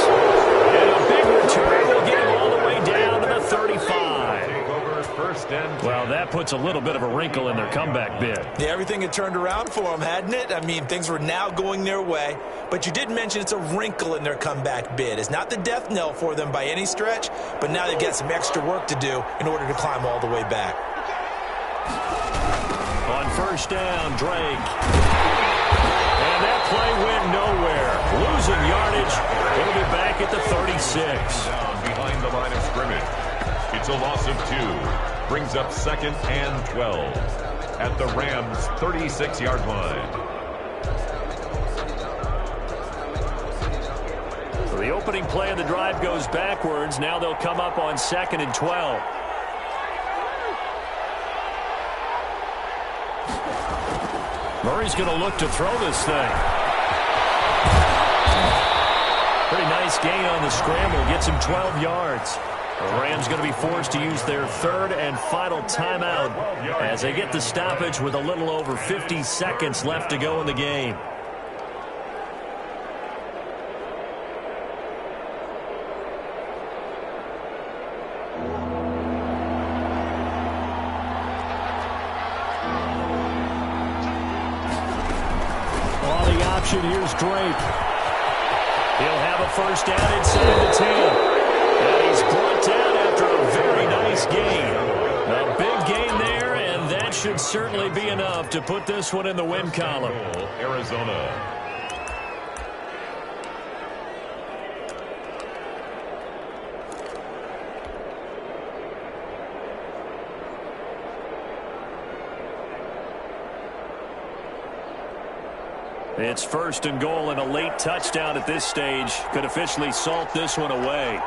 And a big return will get him all the way down to the 35. Well, that puts a little bit of a wrinkle in their comeback bid. Yeah, everything had turned around for them, hadn't it? I mean, things were now going their way. But you did mention it's a wrinkle in their comeback bid. It's not the death knell for them by any stretch, but now they've got some extra work to do in order to climb all the way back. On first down, Drake. And that play went nowhere. Losing yardage. He'll be back at the 36. Down behind the line of scrimmage. It's a loss of 2. Brings up 2nd and 12 at the Rams' 36-yard line. So the opening play of the drive goes backwards. Now they'll come up on 2nd and 12. Murray's going to look to throw this thing. Pretty nice gain on the scramble. Gets him 12 yards. The Rams going to be forced to use their 3rd and final timeout as they get the stoppage with a little over 50 seconds left to go in the game. On the option, here's Drake. He'll have a first down inside the 10. And he's brought down after a very nice gain. A big gain there, and that should certainly be enough to put this one in the win column. Arizona. It's 1st and goal, and a late touchdown at this stage could officially salt this one away.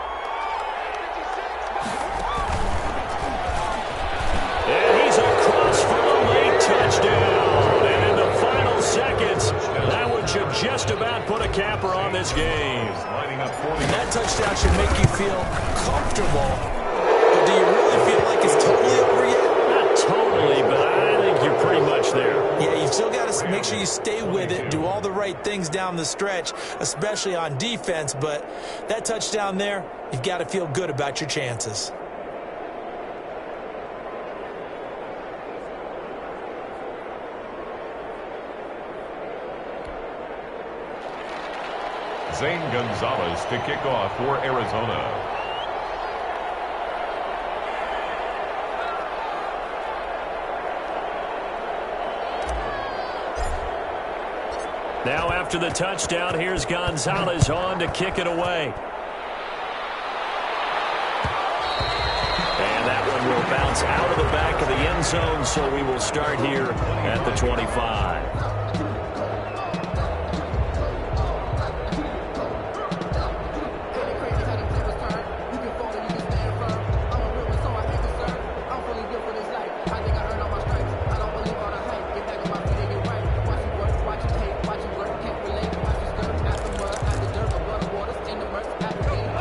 And he's across for a late touchdown. And in the final seconds, that one should just about put a capper on this game. And that touchdown should make you feel comfortable. But do you really feel like it's totally over yet? Not totally, but I think you're pretty much there. Yeah, you've still got to make sure you stay with it, do all the right things down the stretch, especially on defense. But that touchdown there, you've got to feel good about your chances. Zane Gonzalez to kick off for Arizona. Now after the touchdown, here's Gonzalez on to kick it away. And that one will bounce out of the back of the end zone, so we will start here at the 25.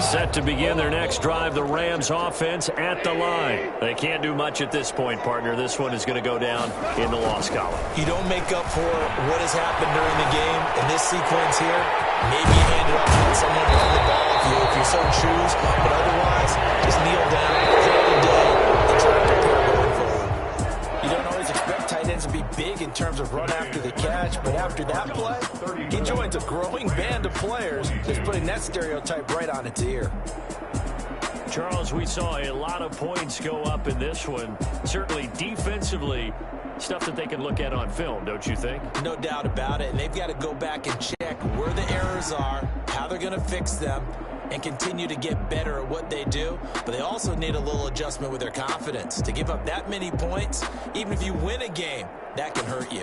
Set to begin their next drive, the Rams offense at the line. They can't do much at this point, partner. This one is going to go down in the loss column. You don't make up for what has happened during the game in this sequence here. Maybe you hand it off to someone to run the ball if you so choose. But otherwise, just kneel down, call the day, and try to prepare going forward. You don't always expect tight ends to be big in terms of run after the catch, but after that play, he joins a growing band of players that's putting that stereotype right on its ear. Charles, we saw a lot of points go up in this one. Certainly defensively, stuff that they can look at on film, don't you think? No doubt about it. And they've got to go back and check where the errors are, how they're going to fix them, and continue to get better at what they do. But they also need a little adjustment with their confidence. To give up that many points, even if you win a game, that can hurt you.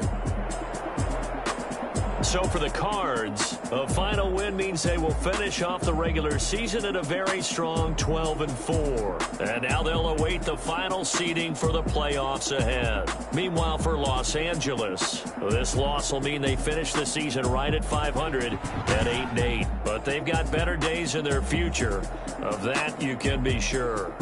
So for the Cards, a final win means they will finish off the regular season at a very strong 12-4. And now they'll await the final seeding for the playoffs ahead. Meanwhile, for Los Angeles, this loss will mean they finish the season right at 500 at 8-8. But they've got better days in their future. Of that, you can be sure.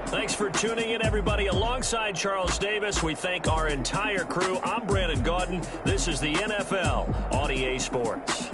Thanks for tuning in, everybody. Alongside Charles Davis, we thank our entire crew. I'm Brandon Gaudin. This is the NFL on EA Sports.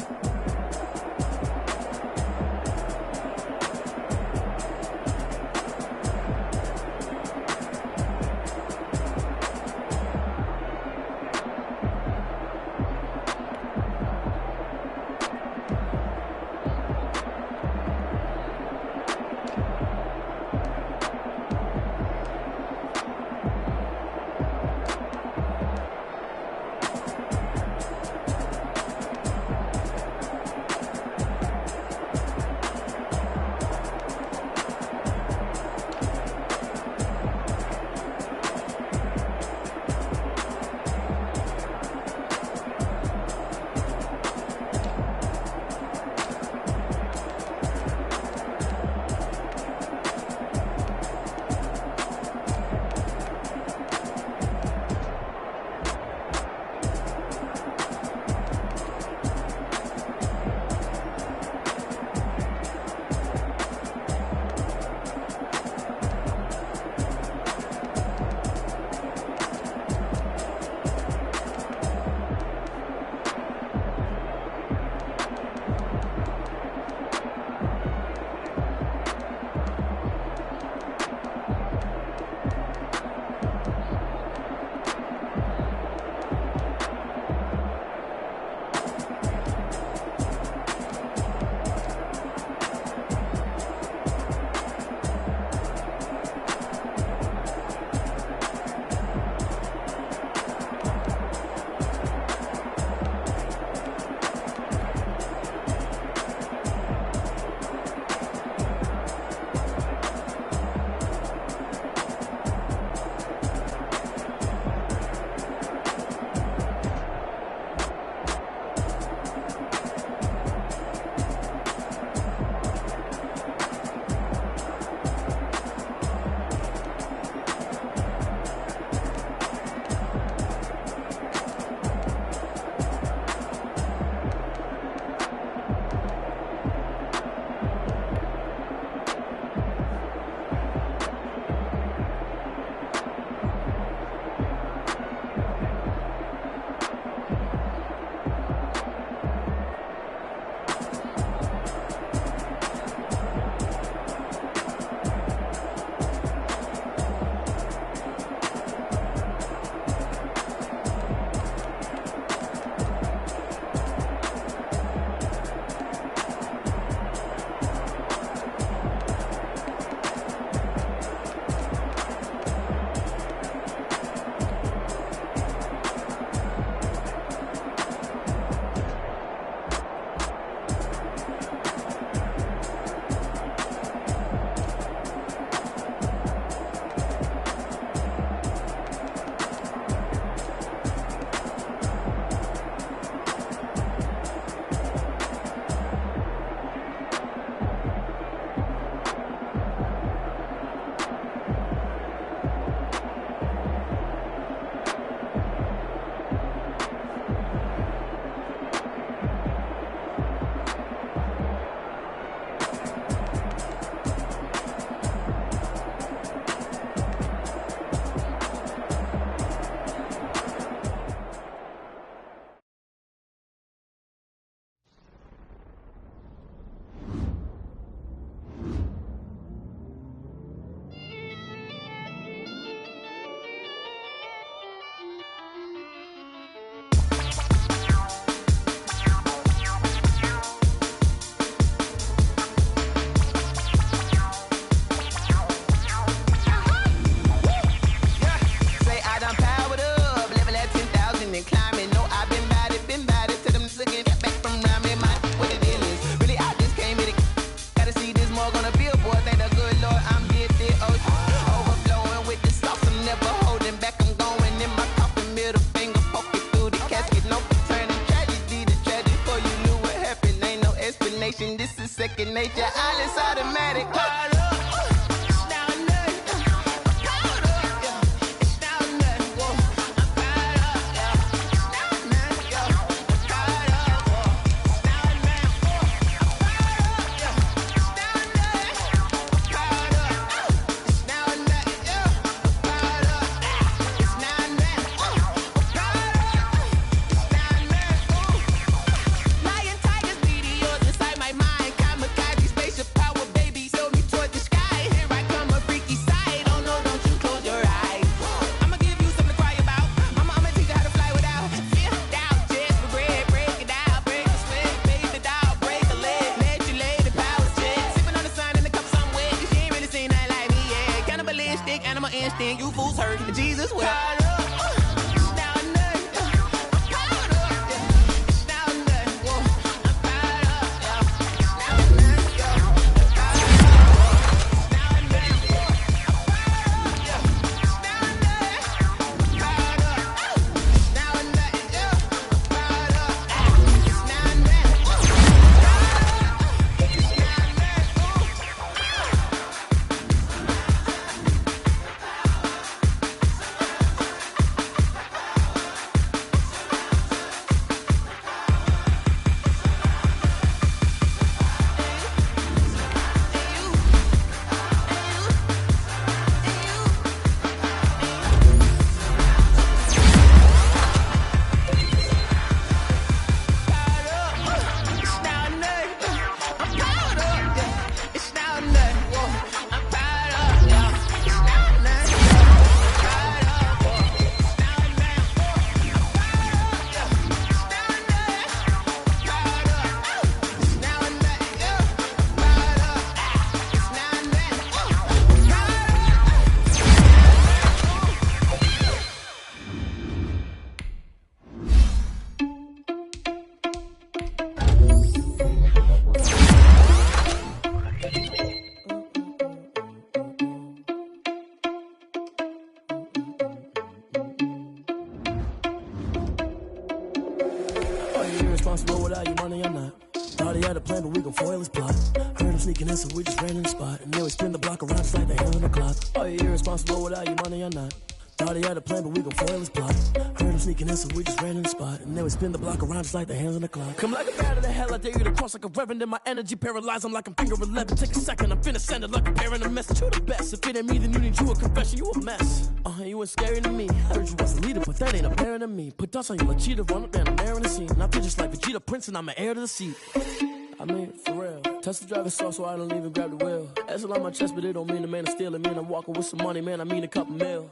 is second nature. All is automatic. Animal instinct, you fools hurt. Jesus will. Irresponsible without your money, I'm not. Thought he had a plan, but we gon' foil his plot. Heard him sneaking in, so we just ran in the spot. And then we spin the block around just like the hand on the clock. Are you irresponsible without your money, I'm not. Thought he had a plan, but we gon' foil his plot. Heard him sneaking in, so we just ran in the spot. And then we spin the block around just like the hands on the clock. Come like a bat of the hell, I dare you to cross like a reverend. In my energy paralyzed, I'm like I'm finger 11. Take a second, I'm finna send it like a parent a message. You the best, if it ain't me, then you need you a confession. You a mess. You ain't scary to me. I heard you was a leader, but that ain't apparent to me. Put dust on you like cheetah, run up down the air in the scene. And I feel just like Vegeta Prince, and I'm an heir to the seat. I mean, for real. Touch the driver's soft, so I don't even grab the wheel. That's on my chest, but it don't mean the man is stealing. Man, I'm walking with some money, man, I mean a couple mil.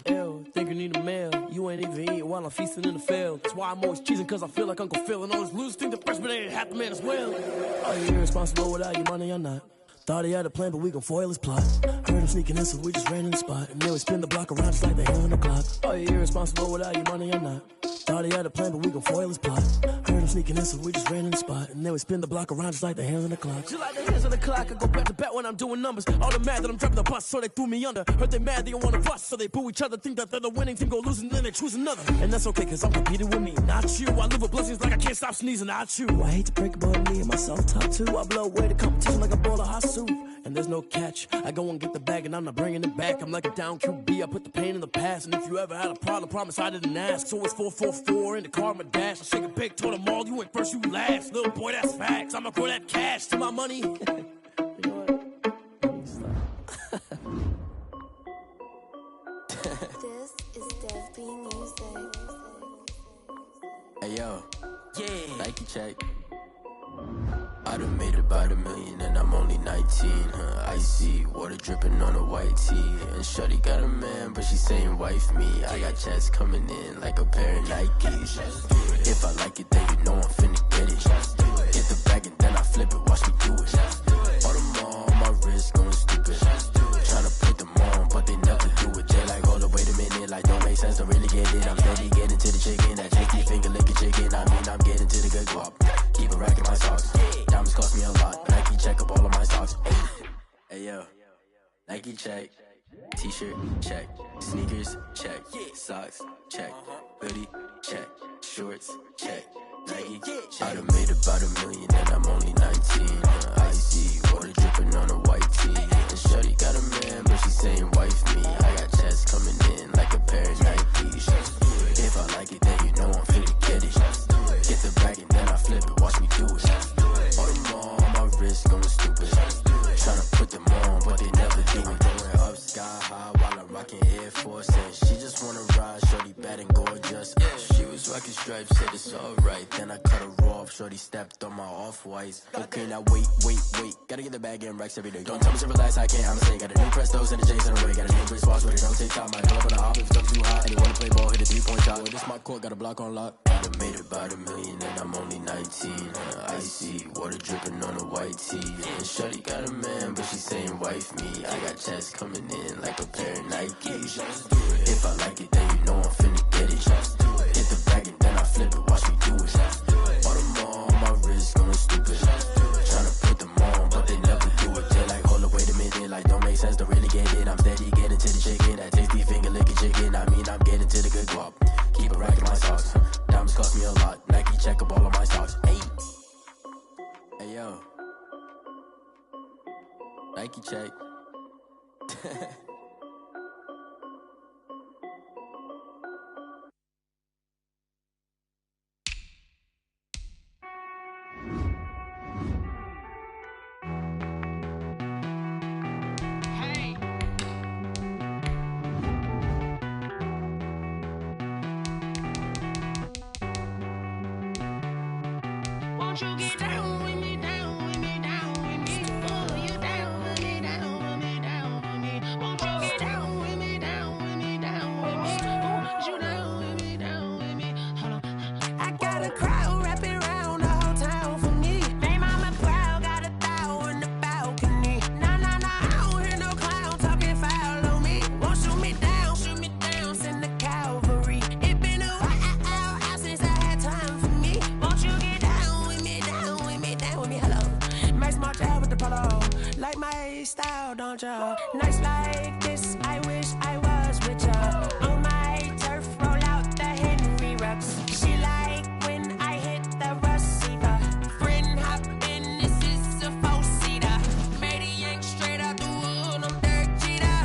Ew, think you need a meal. You ain't even eating while I'm feasting in the field. That's why I'm always cheesing, cause I feel like Uncle Phil. And all those losers think the freshman ain't half the man as well. Are you irresponsible without your money or not? Thought he had a plan, but we gon' foil his plot. Heard him sneaking in, so we just ran in the spot. And then we spin the block around just like the hand on the clock. Are you irresponsible without your money or not? Thought he had a plan, but we gon' foil his plot. Heard him sneaking in, so we just ran in the spot. And then we spin the block around just like the hands on the clock. Just like the hands on the clock, I go back to back when I'm doing numbers. All the mad that I'm driving the bus, so they threw me under. Heard they mad, they don't wanna bust, so they boo each other. Think that they're the winning team, go losing, then they choose another. And that's okay, cause I'm competing with me, not you. I live with blessings like I can't stop sneezing, not you. I hate to break it, but me and myself top two. I blow away the competition like a bowl of hot soup. And there's no catch. I go and get the bag and I'm not bringing it back. I'm like a down QB, I put the pain in the past. And if you ever had a problem, promise I didn't ask. So it's 444 in the car, my dash. I shake a big, told them all, you ain't first, you last. Little boy, that's facts. I'ma grow that cash to my money. You know what? Let me stop. This is Dev B Music. Hey yo, yeah, Nike check. I done made about $1 million and I'm only 19, icy, water dripping on a white tee. And shorty got a man, but she saying wife me. I got checks coming in like a pair of Nikes. If I like it, then you know I'm finna get it. Get the bag and then I flip it, watch me do it. All them on my wrist going stupid. Tryna put them on, but they never do it. They like, hold up, wait a minute, like don't make sense, don't really get it. I'm steady getting to the chicken, that cheeky finger licking chicken. I mean, I'm getting to the good guap. Keep a rack in my socks. Diamonds cost me a lot. Nike check up all of my stocks. Hey yo, Nike check. T-shirt check. Sneakers check. Socks check. Hoodie check. Shorts check. I done made about $1 million and I'm only 19. Icy water dripping on a white tee. And shorty got a man, but she saying wife me. I got checks coming in like a pair of Nikes. If I like it, then you know I'm finna get it. Get the bag and then I flip it, watch me do it. All them on my wrist going stupid. Tryna put them on, but they never do it. Going up sky high while I'm rocking Air Force. And she just wanna ride, shorty bad and gorgeous. She was rocking stripes, said it's alright. Then I cut her off, shorty stepped on my off-whites. Okay, now wait. Gotta get the bag and racks every day. Don't tell me to relax, I can't, I'ma say. Got a new Prestos and a J's in a way. Got a new Chris Fox, but it don't take time. Might pull up on the hop if it's too hot. And they wanna play ball, hit a 3-point shot. Well, this my court, got a block on lock. I done made about $1 million and I'm only 19. Icy water dripping on a white tee. And shorty got a man, but she saying wife me. I got checks coming in like a pair of Nikes. If I like it, then you know I'm finna get it. Hit the bag and then I flip it, watch me do it. All them on my wrist going stupid. Tryna put them on, but they never do it. They're like, hold up, wait a minute, like don't make sense, don't really get it. I'm steady getting to the chicken, that tasty finger licking chicken. I mean, I'm getting to the good guap. Keep a rack in my socks. Diamonds cost me a lot. Nike check up all of my stocks. Hey yo. Nike check. Won't you get down with me, down with me, down with me? Oh, you down with me, down with me, down with me. Won't you get down with me, down with me, down with me? Oh, you down with me, down with me? Hold on. I got a crowd wrapping around the whole town for me. They mama proud, got a thou in the balcony. Nah, I don't hear no clown talking foul on me. Won't shoot me down, send the cavalry. It been a while since I had time for me. Won't you get down with me, down with me, down with me? Hello. Max March out with the polo. Like my style, don't ya? Nights like this, I wish I was with ya. On my turf, roll out the Henry Rux. She like when I hit the receiver. Friend hop in, this is a four-seater. Made a yank straight out the wood, I'm Derek Jeter.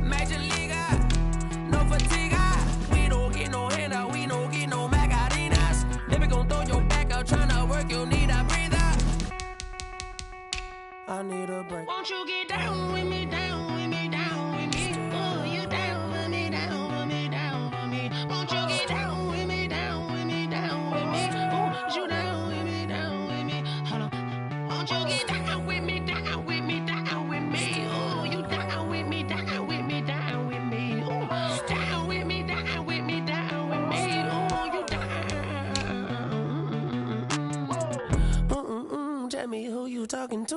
Major leaguer, no fatigue. We don't get no handout, we don't get no Macarinas. Never gon' throw your back out, tryna work, you need a breather. I need a break. Won't you get down with me, down with me, down with me? Oh, you down with me, down with me, down with me? Won't you get down with me, down with me, down with me? Oh, you down with me, down with me? Hold on. Won't you get down with me, down with me, down with me? Oh, you down with me, down with me, down with me? Oh, down with me, down with me, down with me? Oh, you down. Tell me who you talking to.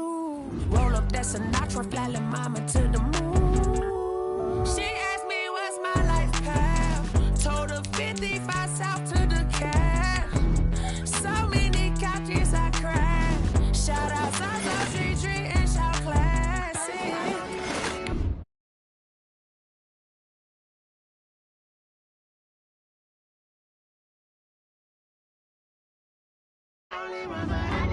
Roll up that Sinatra, fly la mama to the moon. She asked me what's my life path. Told her 55 south to the cat. So many couches I cried. Shout out Zaza, Tree, and shout classic. Only one for